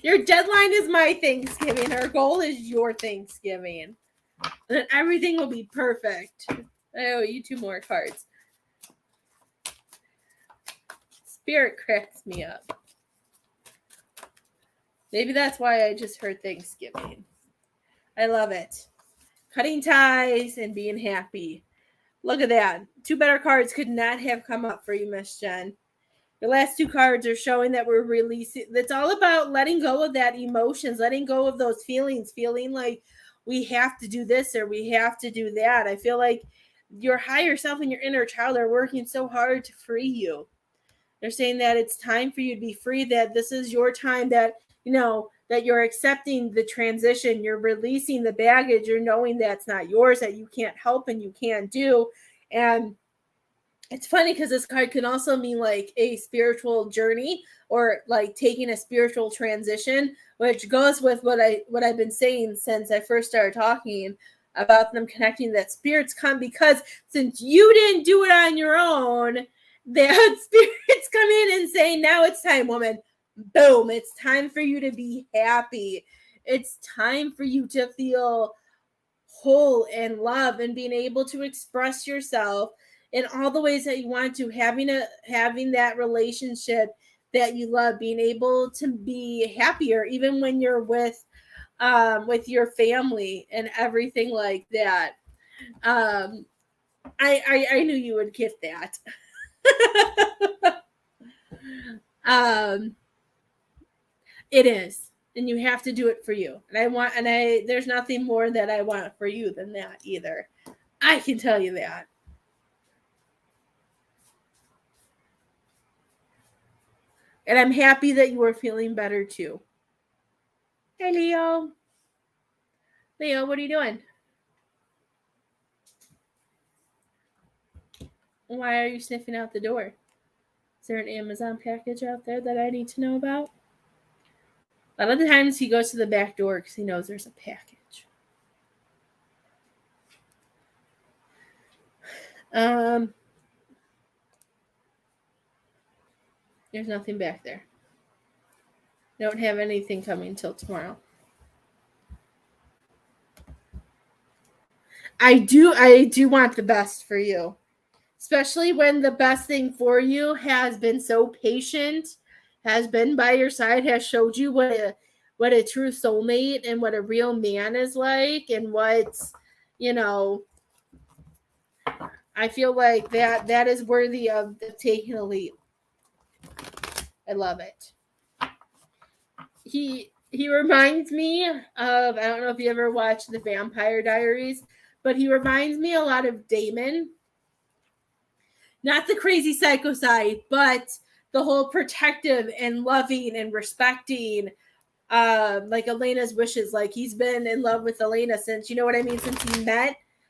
Your deadline is my Thanksgiving. Our goal is your Thanksgiving. And everything will be perfect. I owe you 2 more cards. Spirit cracks me up. Maybe that's why I just heard Thanksgiving. I love it. Cutting ties and being happy. Look at that. 2 better cards could not have come up for you, Miss Jen. The last 2 cards are showing that we're releasing. It's all about letting go of that emotions, letting go of those feelings, feeling like we have to do this or we have to do that. I feel like your higher self and your inner child are working so hard to free you. They're saying that it's time for you to be free, that this is your time, that, that you're accepting the transition, you're releasing the baggage, you're knowing that's not yours, that you can't help and you can't do. And it's funny because this card can also mean like a spiritual journey or like taking a spiritual transition, which goes with what I've been saying since I first started talking about them connecting, that spirits come because since you didn't do it on your own, that spirits come in and say, now it's time, woman. Boom. It's time for you to be happy. It's time for you to feel whole and love and being able to express yourself in all the ways that you want to, having that relationship that you love, being able to be happier even when you're with your family and everything like that. I knew you would get that. It is, and you have to do it for you. And there's nothing more that I want for you than that either. I can tell you that. And I'm happy that you are feeling better too. Hey, Leo. Leo, what are you doing? Why are you sniffing out the door? Is there an Amazon package out there that I need to know about? A lot of the times he goes to the back door because he knows there's a package. There's nothing back there. I don't have anything coming till tomorrow. I do want the best for you. Especially when the best thing for you has been so patient, has been by your side, has showed you what a true soulmate and what a real man is like, and what's, you know, I feel like that is worthy of taking a leap. I love it. He reminds me of, I don't know if you ever watched the Vampire Diaries, but he reminds me a lot of Damon. Not the crazy psycho side, but the whole protective and loving and respecting, like Elena's wishes. Like he's been in love with Elena since, you know what I mean, since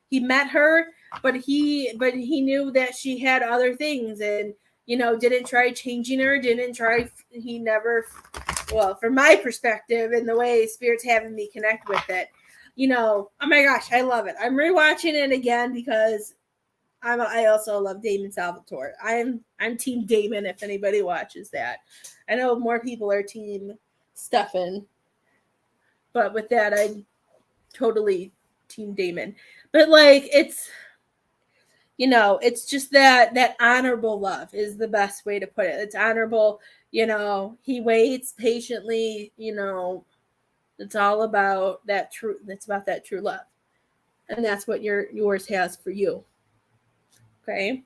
he met her, but he knew that she had other things, and didn't try changing her, he never, well, from my perspective and the way Spirit's having me connect with it, oh my gosh, I love it. I'm rewatching it again because I also love Damon Salvatore. I'm Team Damon if anybody watches that. I know more people are Team Stefan, but with that, I'm totally Team Damon. But like it's just that honorable love is the best way to put it. It's honorable. He waits patiently. It's all about that true. It's about that true love, and that's what yours has for you. Okay.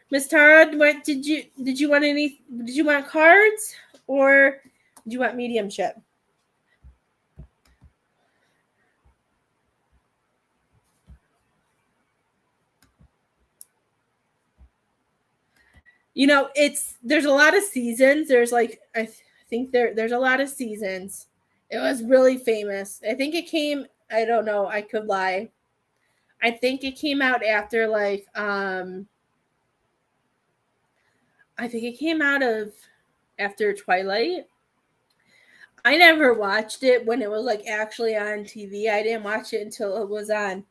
Miss Tara, what did you want did you want cards or did you want mediumship? There's a lot of seasons. There's like I think there's a lot of seasons. It was really famous. I think it came, I don't know, I could lie. I think it came out after like I think it came out of after Twilight. I never watched it when it was like actually on TV. I didn't watch it until it was on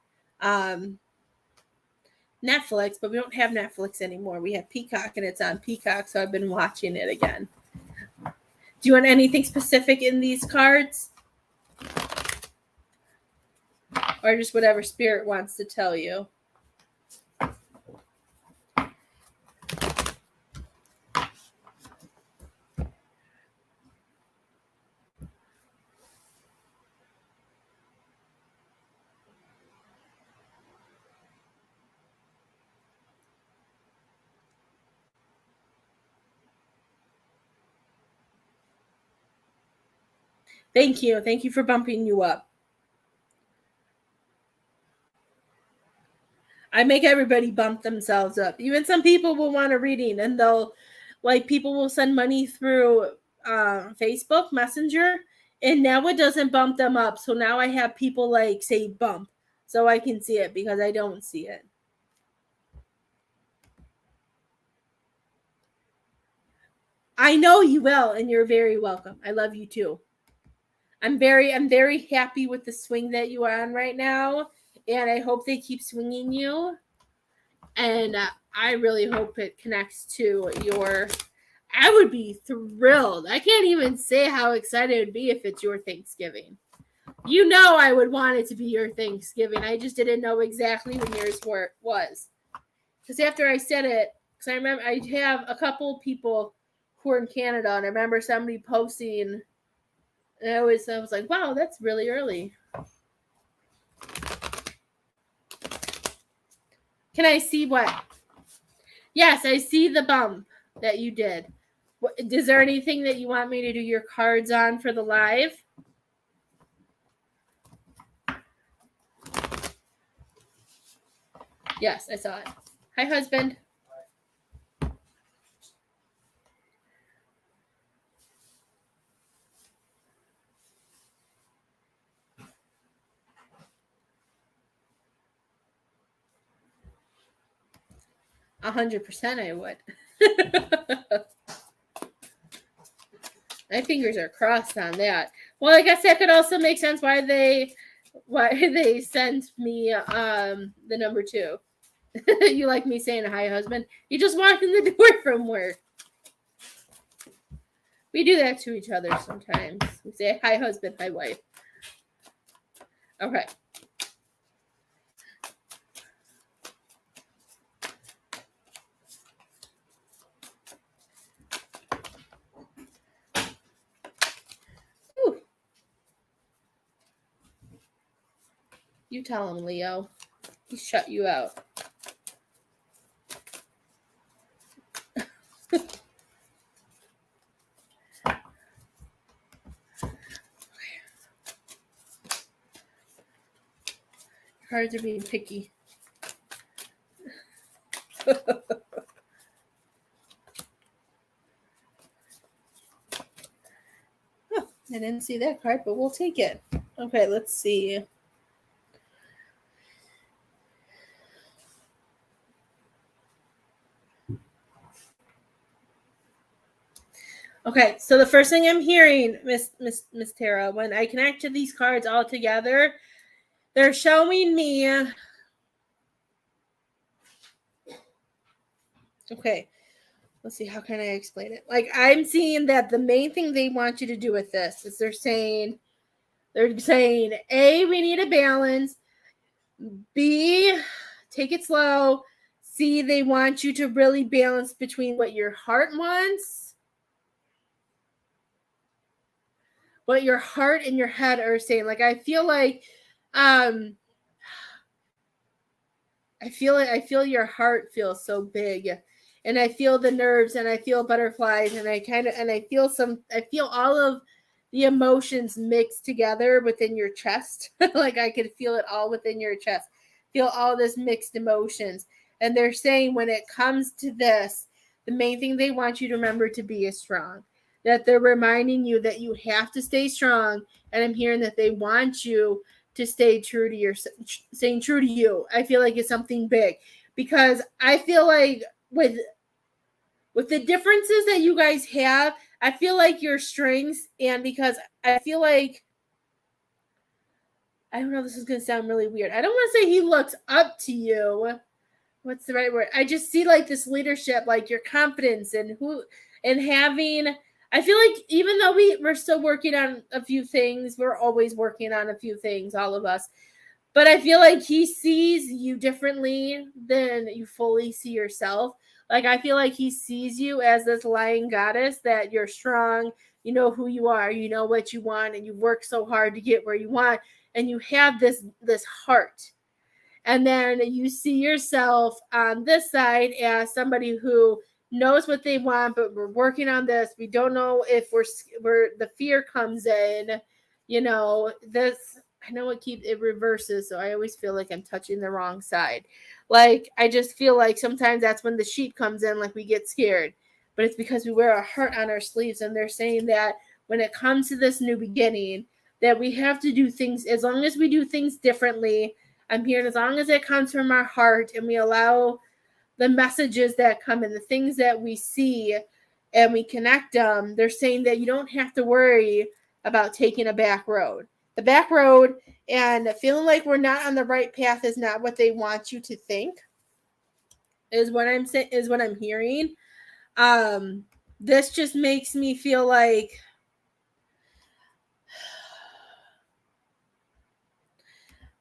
Netflix, but we don't have Netflix anymore. We have Peacock and it's on Peacock, so I've been watching it again. Do you want anything specific in these cards? Or just whatever Spirit wants to tell you? Thank you. Thank you for bumping you up. I make everybody bump themselves up. Even some people will want a reading and people will send money through Facebook Messenger, and now it doesn't bump them up. So now I have people like say bump so I can see it because I don't see it. I know you will, and you're very welcome. I love you too. I'm very happy with the swing that you are on right now, and I hope they keep swinging you. And I really hope it connects to your. I would be thrilled. I can't even say how excited it would be if it's your Thanksgiving. I would want it to be your Thanksgiving. I just didn't know exactly when yours was. Because after I said it, because I remember I have a couple people who are in Canada, and I remember somebody posting, and I was like, wow, that's really early. Can I see what? Yes, I see the bump that you did. Is there anything that you want me to do your cards on for the live? Yes, I saw it. Hi, husband. A 100% I would. My fingers are crossed on that. Well, I guess that could also make sense why they sent me the number 2. You like me saying hi, husband? You just walked in the door from work. We do that to each other sometimes. We say hi, husband, hi, wife. Okay. You tell him, Leo. He shut you out. Cards are being picky. Oh, I didn't see that card, but we'll take it. Okay, let's see. Okay, so the first thing I'm hearing, Miss Tara, when I connect to these cards all together, they're showing me. Okay, let's see, how can I explain it? Like, I'm seeing that the main thing they want you to do with this is they're saying, A, we need a balance. B, take it slow. C, they want you to really balance between what your heart wants, what your heart and your head are saying. Like, I feel like, I feel your heart feels so big, and I feel the nerves, and I feel butterflies, and I feel all of the emotions mixed together within your chest. Like, I could feel it all within your chest. Feel all this mixed emotions. And they're saying when it comes to this, the main thing they want you to remember to be is strong. That they're reminding you that you have to stay strong. And I'm hearing that they want you to stay true to staying true to you. I feel like it's something big, because I feel like with the differences that you guys have, I feel like your strengths, and because I feel like, I don't know, this is going to sound really weird. I don't want to say he looks up to you. What's the right word? I just see like this leadership, like your confidence and having, I feel like even though we're still working on a few things, we're always working on a few things, all of us. But I feel like he sees you differently than you fully see yourself. Like, I feel like he sees you as this lion goddess, that you're strong, you know who you are, you know what you want, and you work so hard to get where you want, and you have this heart. And then you see yourself on this side as somebody who knows what they want, but we're working on this. We don't know if we're the fear comes in, you know, this, I know it reverses, so I always feel like I'm touching the wrong side. Like, I just feel like sometimes that's when the sheep comes in, like we get scared. But it's because we wear a heart on our sleeves, and they're saying that when it comes to this new beginning, that we have to do things, as long as we do things differently, I'm hearing, as long as it comes from our heart and we allow the messages that come and the things that we see and we connect them, they're saying that you don't have to worry about taking a back road. The back road and feeling like we're not on the right path is not what they want you to think, is what I'm saying, is what I'm hearing. This just makes me feel like,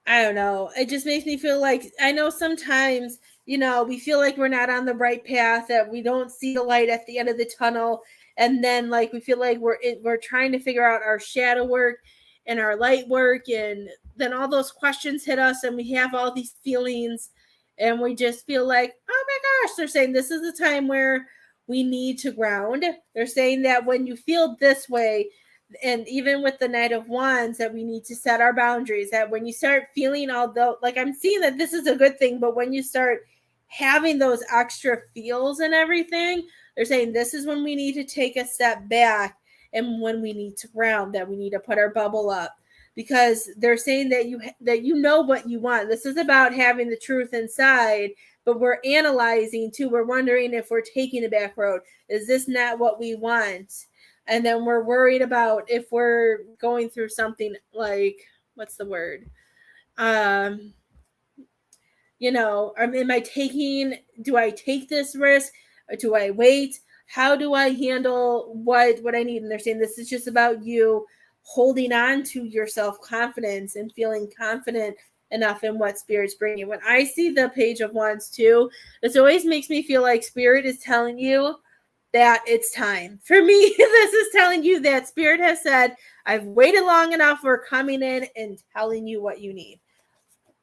I don't know. It just makes me feel like, I know sometimes, you know, we feel like we're not on the right path, that we don't see the light at the end of the tunnel. And then, like, we feel like we're trying to figure out our shadow work and our light work. And then all those questions hit us, and we have all these feelings, and we just feel like, oh my gosh, they're saying this is the time where we need to ground. They're saying that when you feel this way, and even with the Knight of Wands, that we need to set our boundaries, that when you start feeling, although, like, I'm seeing that this is a good thing, but when you start having those extra feels and everything, they're saying this is when we need to take a step back, and when we need to ground, that we need to put our bubble up, because they're saying that you know what you want. This is about having the truth inside, but we're analyzing too. We're wondering if we're taking a back road. Is this not what we want? And then we're worried about if we're going through something like, what's the word? You know, do I take this risk? Or do I wait? How do I handle what I need? And they're saying this is just about you holding on to your self-confidence and feeling confident enough in what Spirit's bringing. When I see the Page of Wands too, this always makes me feel like Spirit is telling you that it's time. For me, this is telling you that Spirit has said, I've waited long enough. We're coming in and telling you what you need.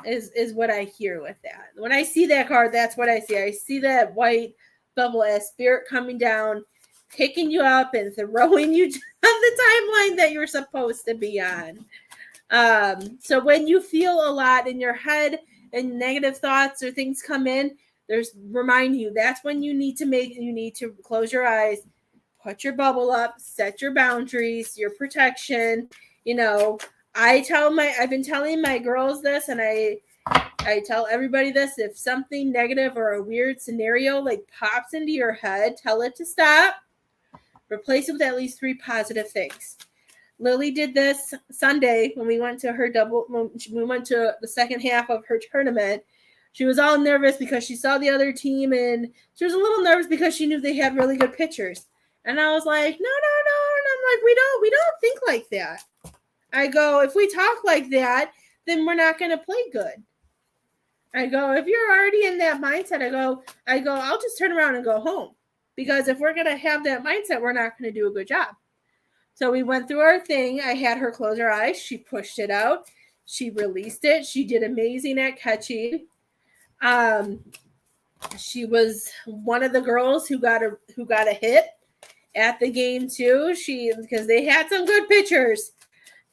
is what I hear with that. When I see that card, that's what I see. I see that white bubble as spirit coming down, picking you up and throwing you on the timeline that you're supposed to be on. So when you feel a lot in your head and negative thoughts or things come in, remind you that's when you need to close your eyes, put your bubble up, set your boundaries, your protection. I've been telling my girls this, and I tell everybody this: if something negative or a weird scenario like pops into your head, tell it to stop. Replace it with at least 3 positive things. Lily did this Sunday when we went to we went to the second half of her tournament. She was all nervous because she saw the other team, and she was a little nervous because she knew they had really good pitchers. And I was like, no. And I'm like, we don't think like that. I go, if we talk like that, then we're not going to play good. I go, if you're already in that mindset, I go, I'll just turn around and go home. Because if we're going to have that mindset, we're not going to do a good job. So we went through our thing. I had her close her eyes. She pushed it out. She released it. She did amazing at catching. She was one of the girls who got a hit at the game too. Because they had some good pitchers.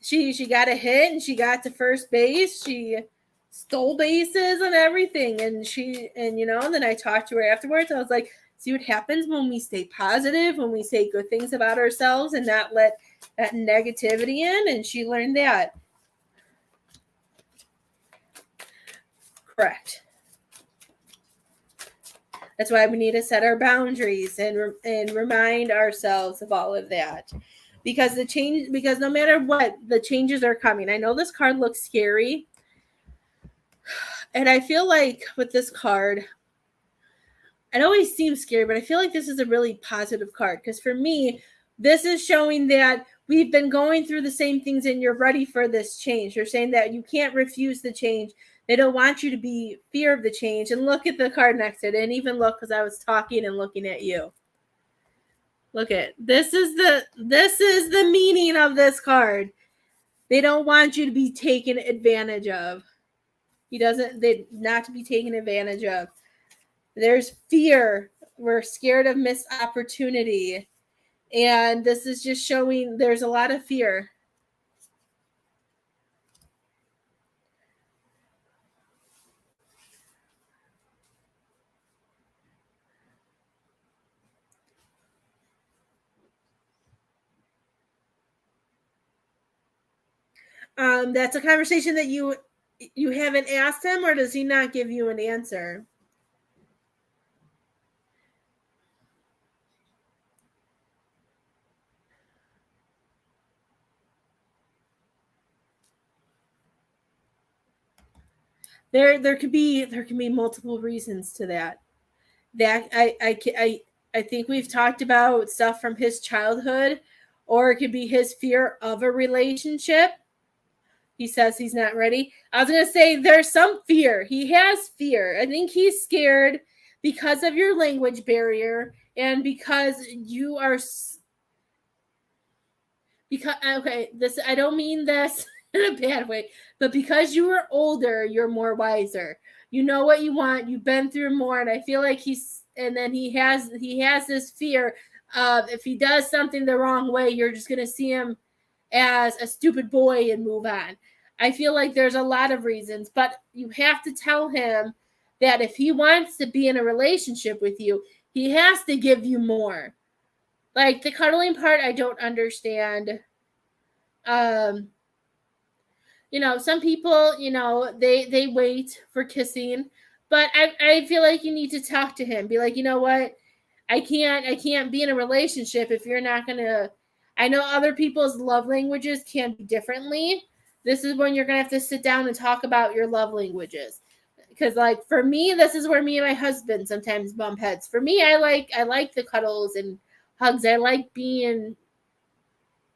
She got a hit and she got to first base. She stole bases and everything. And then I talked to her afterwards. I was like, see what happens when we stay positive, when we say good things about ourselves and not let that negativity in. And she learned that. Correct. That's why we need to set our boundaries and remind ourselves of all of that. Because no matter what, the changes are coming. I know this card looks scary. And I feel like with this card, it always seems scary, but I feel like this is a really positive card. Because for me, this is showing that we've been going through the same things and you're ready for this change. You're saying that you can't refuse the change. They don't want you to be fear of the change. And look at the card next to it. And even look, because I was talking and looking at you. Look at this is the meaning of this card. They don't want you to be taken advantage of. They not to be taken advantage of. There's fear. We're scared of missed opportunity. And this is just showing there's a lot of fear. That's a conversation that you haven't asked him, or does he not give you an answer? There could be multiple reasons to that. That I think we've talked about stuff from his childhood, or it could be his fear of a relationship. He says he's not ready. I was going to say there's some fear. He has fear. I think he's scared because of your language barrier and because you are I don't mean this in a bad way, but because you are older, you're more wiser. You know what you want. You've been through more, and I feel like he has this fear of if he does something the wrong way, you're just going to see him as a stupid boy and move on. I feel like there's a lot of reasons, but you have to tell him that if he wants to be in a relationship with you, he has to give you more. Like the cuddling part, I don't understand. Some people, they wait for kissing, but I feel like you need to talk to him. Be like, you know what? I can't be in a relationship if you're not going to. I know other people's love languages can be differently. This is when you're going to have to sit down and talk about your love languages. Because like for me, this is where me and my husband sometimes bump heads. For me, I like the cuddles and hugs. I like being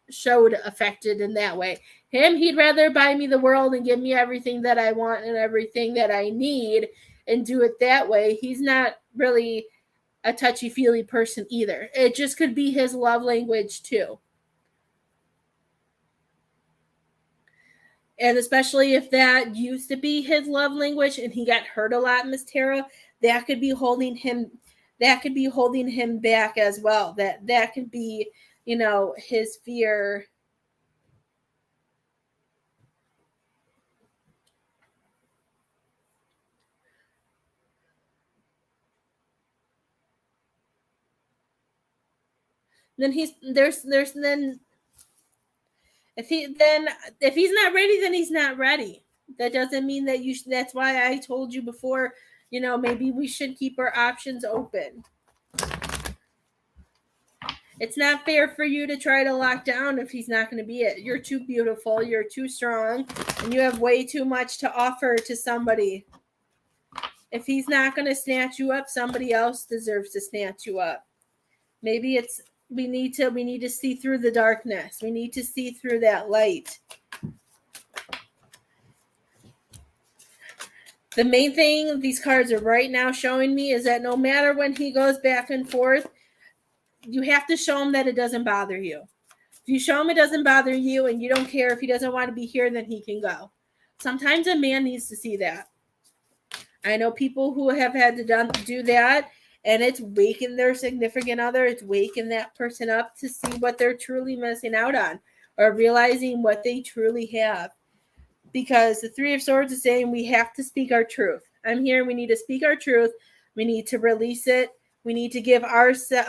showed affected in that way. He'd rather buy me the world and give me everything that I want and everything that I need and do it that way. He's not really a touchy-feely person either. It just could be his love language too. And especially if that used to be his love language and he got hurt a lot, Miss Tara, that could be holding him back as well. That could be, his fear. Then there's then if he's not ready, then he's not ready. That doesn't mean that that's why I told you before, maybe we should keep our options open. It's not fair for you to try to lock down if he's not going to be it. You're too beautiful, you're too strong, and you have way too much to offer to somebody. If he's not going to snatch you up, somebody else deserves to snatch you up. Maybe it's we need to see through the darkness. We need to see through that light. The main thing these cards are right now showing me is that no matter when he goes back and forth, you have to show him that it doesn't bother you. If you show him it doesn't bother you and you don't care if he doesn't want to be here, then he can go. Sometimes a man needs to see that. I know people who have had to do that, and it's waking their significant other, it's waking that person up to see what they're truly missing out on or realizing what they truly have. Because the Three of Swords is saying we have to speak our truth. I'm here. We need to speak our truth. We need to release it. We need to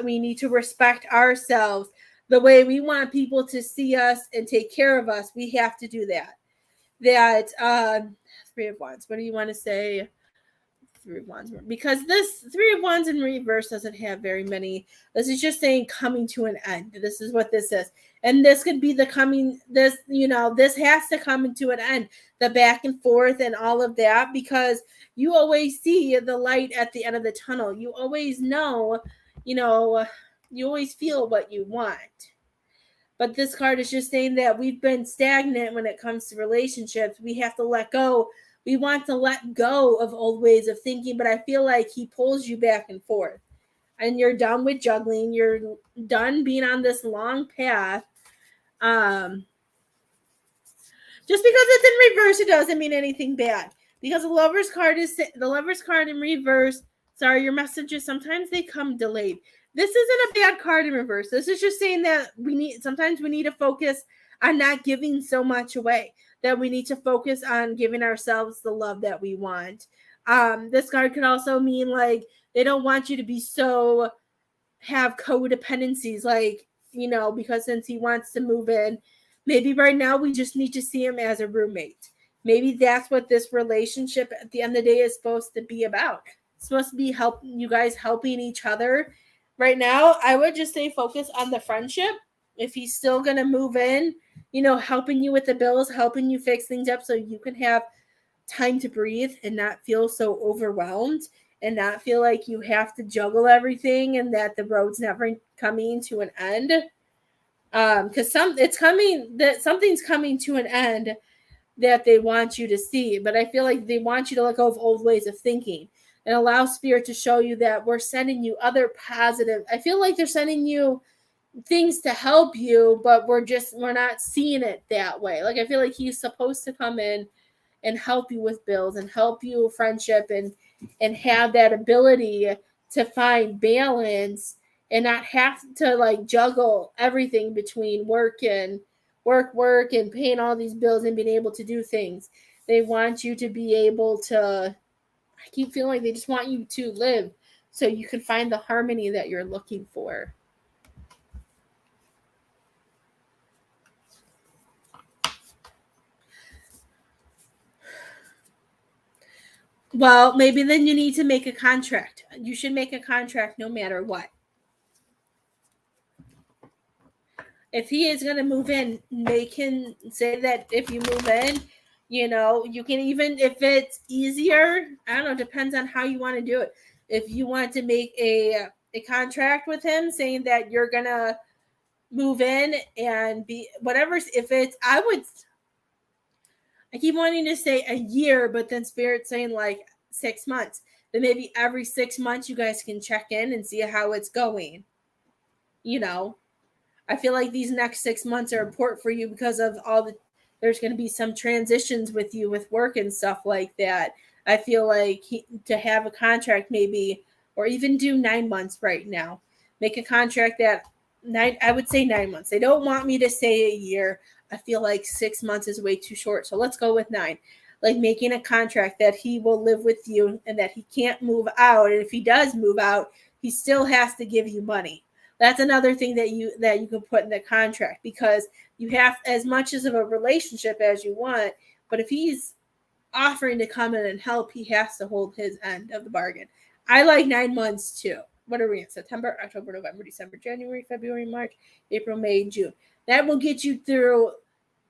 we need to respect ourselves the way we want people to see us and take care of us. We have to do that. Three of Wands. What do you want to say? Three of Wands, because this Three of Wands in reverse doesn't have very many. This is just saying coming to an end. This is what this is, and this could be the coming. This has to come into an end. The back and forth and all of that, because you always see the light at the end of the tunnel. You always know, you always feel what you want. But this card is just saying that we've been stagnant when it comes to relationships. We have to let go. We want to let go of old ways of thinking, but I feel like he pulls you back and forth. And you're done with juggling. You're done being on this long path. Just because it's in reverse, it doesn't mean anything bad. Because the Lover's card in reverse. Sorry, your messages, sometimes they come delayed. This isn't a bad card in reverse. This is just saying that sometimes we need to focus on not giving so much away. That we need to focus on giving ourselves the love that we want. This card could also mean like they don't want you to have codependencies, because since he wants to move in, maybe right now we just need to see him as a roommate. Maybe that's what this relationship at the end of the day is supposed to be about. It's supposed to be you guys helping each other. Right now, I would just say focus on the friendship. If he's still going to move in, helping you with the bills, helping you fix things up so you can have time to breathe and not feel so overwhelmed and not feel like you have to juggle everything and that the road's never coming to an end. Because something's coming to an end that they want you to see. But I feel like they want you to let go of old ways of thinking and allow Spirit to show you that we're sending you other positive. I feel like they're sending you things to help you, but we're not seeing it that way. Like I feel like he's supposed to come in and help you with bills and help you with friendship and have that ability to find balance and not have to like juggle everything between work and paying all these bills and being able to do things. They want you to be able to, I keep feeling like they just want you to live so you can find the harmony that you're looking for. Well, maybe then you need to make a contract. You should make a contract no matter what. If he is going to move in, they can say that if you move in, you can, even if it's easier, I don't know, depends on how you want to do it. If you want to make a contract with him saying that you're going to move in and be whatever, I keep wanting to say a year, but then Spirit's saying like 6 months. Then maybe every 6 months you guys can check in and see how it's going. I feel like these next 6 months are important for you because of all the there's going to be some transitions with you with work and stuff like that. I feel like to have a contract maybe, or even do 9 months right now. Make a contract that I would say 9 months. They don't want me to say a year. I feel like 6 months is way too short. So let's go with 9. Like making a contract that he will live with you and that he can't move out. And if he does move out, he still has to give you money. That's another thing that you can put in the contract, because you have as much as of a relationship as you want, but if he's offering to come in and help, he has to hold his end of the bargain. I like 9 months too. What are we in? September, October, November, December, January, February, March, April, May, June. That will get you through.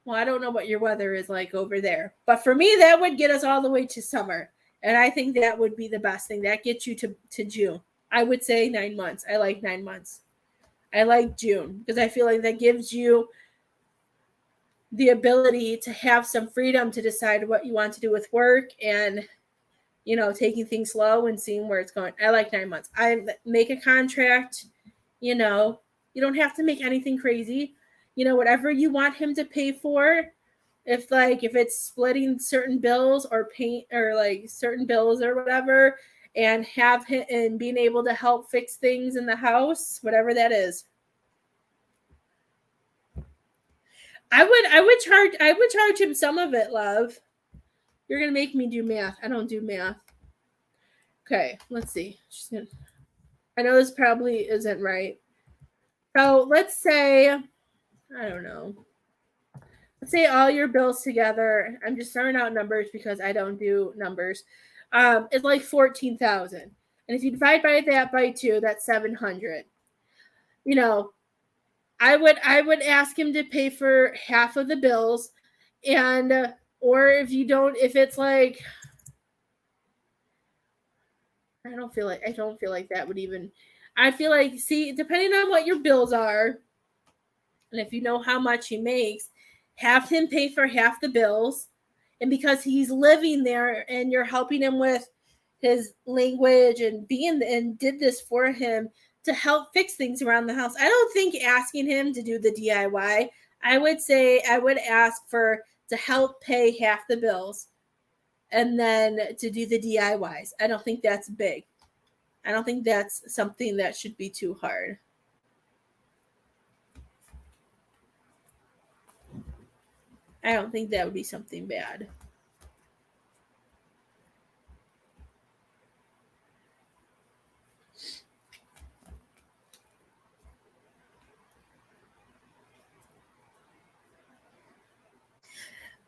Well, I don't know what your weather is like over there, but for me, that would get us all the way to summer. And I think that would be the best thing. That gets you to June. I would say 9 months. I like 9 months. I like June because I feel like that gives you the ability to have some freedom to decide what you want to do with work and, taking things slow and seeing where it's going. I like 9 months. I make a contract, you don't have to make anything crazy. Whatever you want him to pay for, if it's splitting certain bills or paint or like certain bills or whatever, and have him and being able to help fix things in the house, whatever that is. I would charge him some of it, love. You're gonna make me do math. I don't do math. Okay, let's see. I know this probably isn't right. So let's say, I don't know. Let's say all your bills together. I'm just throwing out numbers because I don't do numbers. It's like 14,000, and if you divide that by 2, that's 700. I would ask him to pay for half of the bills, and or if it's like, I don't feel like that would even. I feel like, depending on what your bills are, and if you know how much he makes, have him pay for half the bills, and because he's living there and you're helping him with his language and did this for him to help fix things around the house. I don't think asking him to do the DIY. I would say I would ask to help pay half the bills and then to do the DIYs. I don't think that's big. I don't think that's something that should be too hard. I don't think that would be something bad.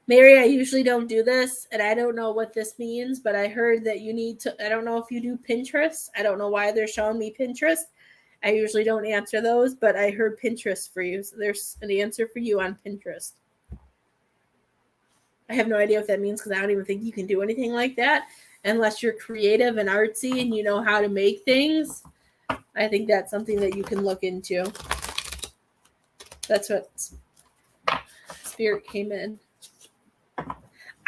Mary, I usually don't do this, and I don't know what this means, but I heard that you need to, I don't know if you do Pinterest. I don't know why they're showing me Pinterest. I usually don't answer those, but I heard Pinterest for you. So there's an answer for you on Pinterest. I have no idea what that means because I don't even think you can do anything like that unless you're creative and artsy and you know how to make things. I think that's something that you can look into. That's what Spirit came in.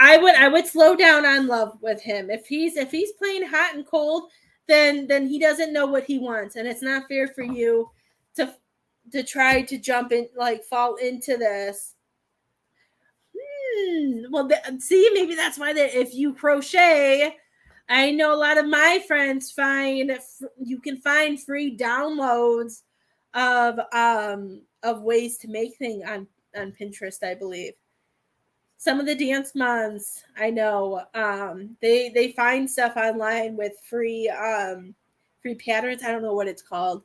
I would slow down on love with him. If he's playing hot and cold, then he doesn't know what he wants, and it's not fair for you to try to jump in, like fall into this. Well, see, maybe that's why if you crochet, I know a lot of my friends you can find free downloads of ways to make things on Pinterest, I believe. Some of the dance moms I know, they find stuff online with free patterns. I don't know what it's called.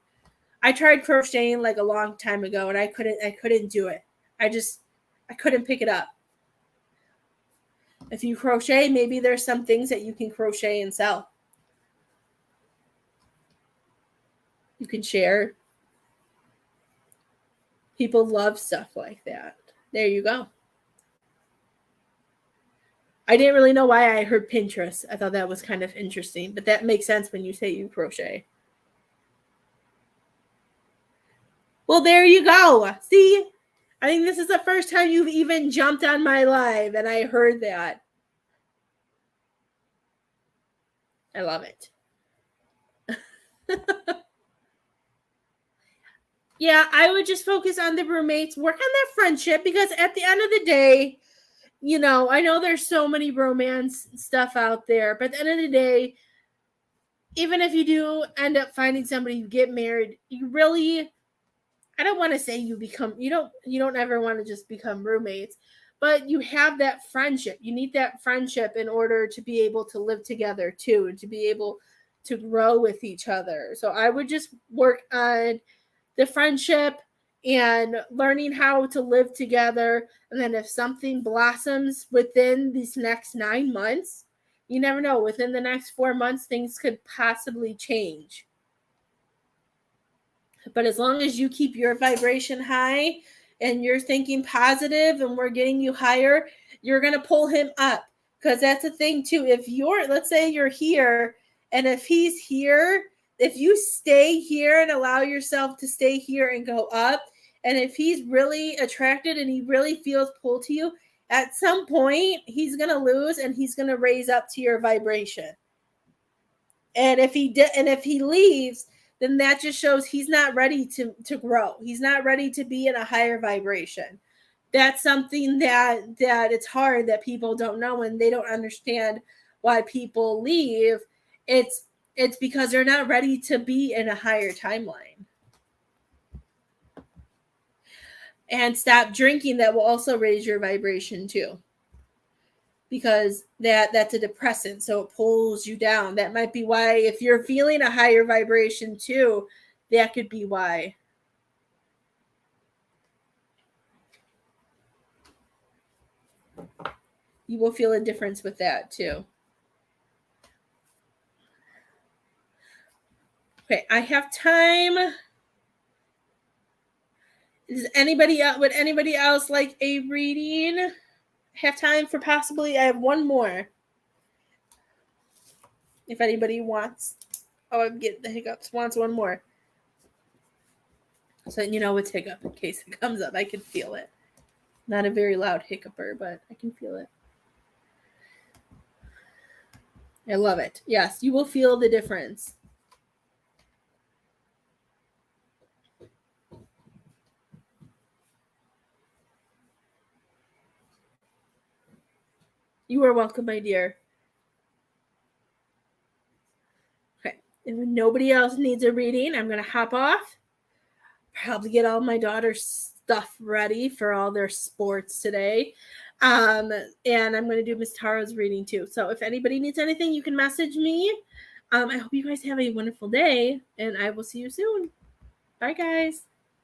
I tried crocheting like a long time ago, and I couldn't do it. I couldn't pick it up. If you crochet, maybe there's some things that you can crochet and sell. You can share. People love stuff like that. There you go. I didn't really know why I heard Pinterest. I thought that was kind of interesting, but that makes sense when you say you crochet. Well, there you go. See, I think this is the first time you've even jumped on my live, and I heard that. I love it. Yeah, I would just focus on the roommates, work on their friendship, because at the end of the day, I know there's so many romance stuff out there, but at the end of the day, even if you do end up finding somebody, you get married, you really, I don't want to say you don't ever want to just become roommates, but you have that friendship. You need that friendship in order to be able to live together too, and to be able to grow with each other. So I would just work on the friendship and learning how to live together. And then if something blossoms within these next 9 months, you never know. Within the next 4 months, things could possibly change. But as long as you keep your vibration high and you're thinking positive and we're getting you higher, you're going to pull him up. Because that's the thing, too. Let's say you're here, and if he's here, if you stay here and allow yourself to stay here and go up, and if he's really attracted and he really feels pulled to you, at some point, he's going to lose and he's going to raise up to your vibration. And if he leaves, then that just shows he's not ready to grow. He's not ready to be in a higher vibration. That's something that it's hard that people don't know, and they don't understand why people leave. It's because they're not ready to be in a higher timeline. And stop drinking. That will also raise your vibration too. Because that's a depressant, so it pulls you down. That might be why, if you're feeling a higher vibration too, that could be why. You will feel a difference with that too. Okay, I have time. Would anybody else like a reading? Have time for possibly, I have one more. If anybody wants, I'm getting the hiccups, wants one more. So you know it's hiccup in case it comes up. I can feel it. Not a very loud hiccuper, but I can feel it. I love it. Yes, you will feel the difference. You are welcome, my dear. Okay. And when nobody else needs a reading, I'm going to hop off. Probably get all my daughter's stuff ready for all their sports today. And I'm going to do Miss Tara's reading too. So if anybody needs anything, you can message me. I hope you guys have a wonderful day, and I will see you soon. Bye, guys.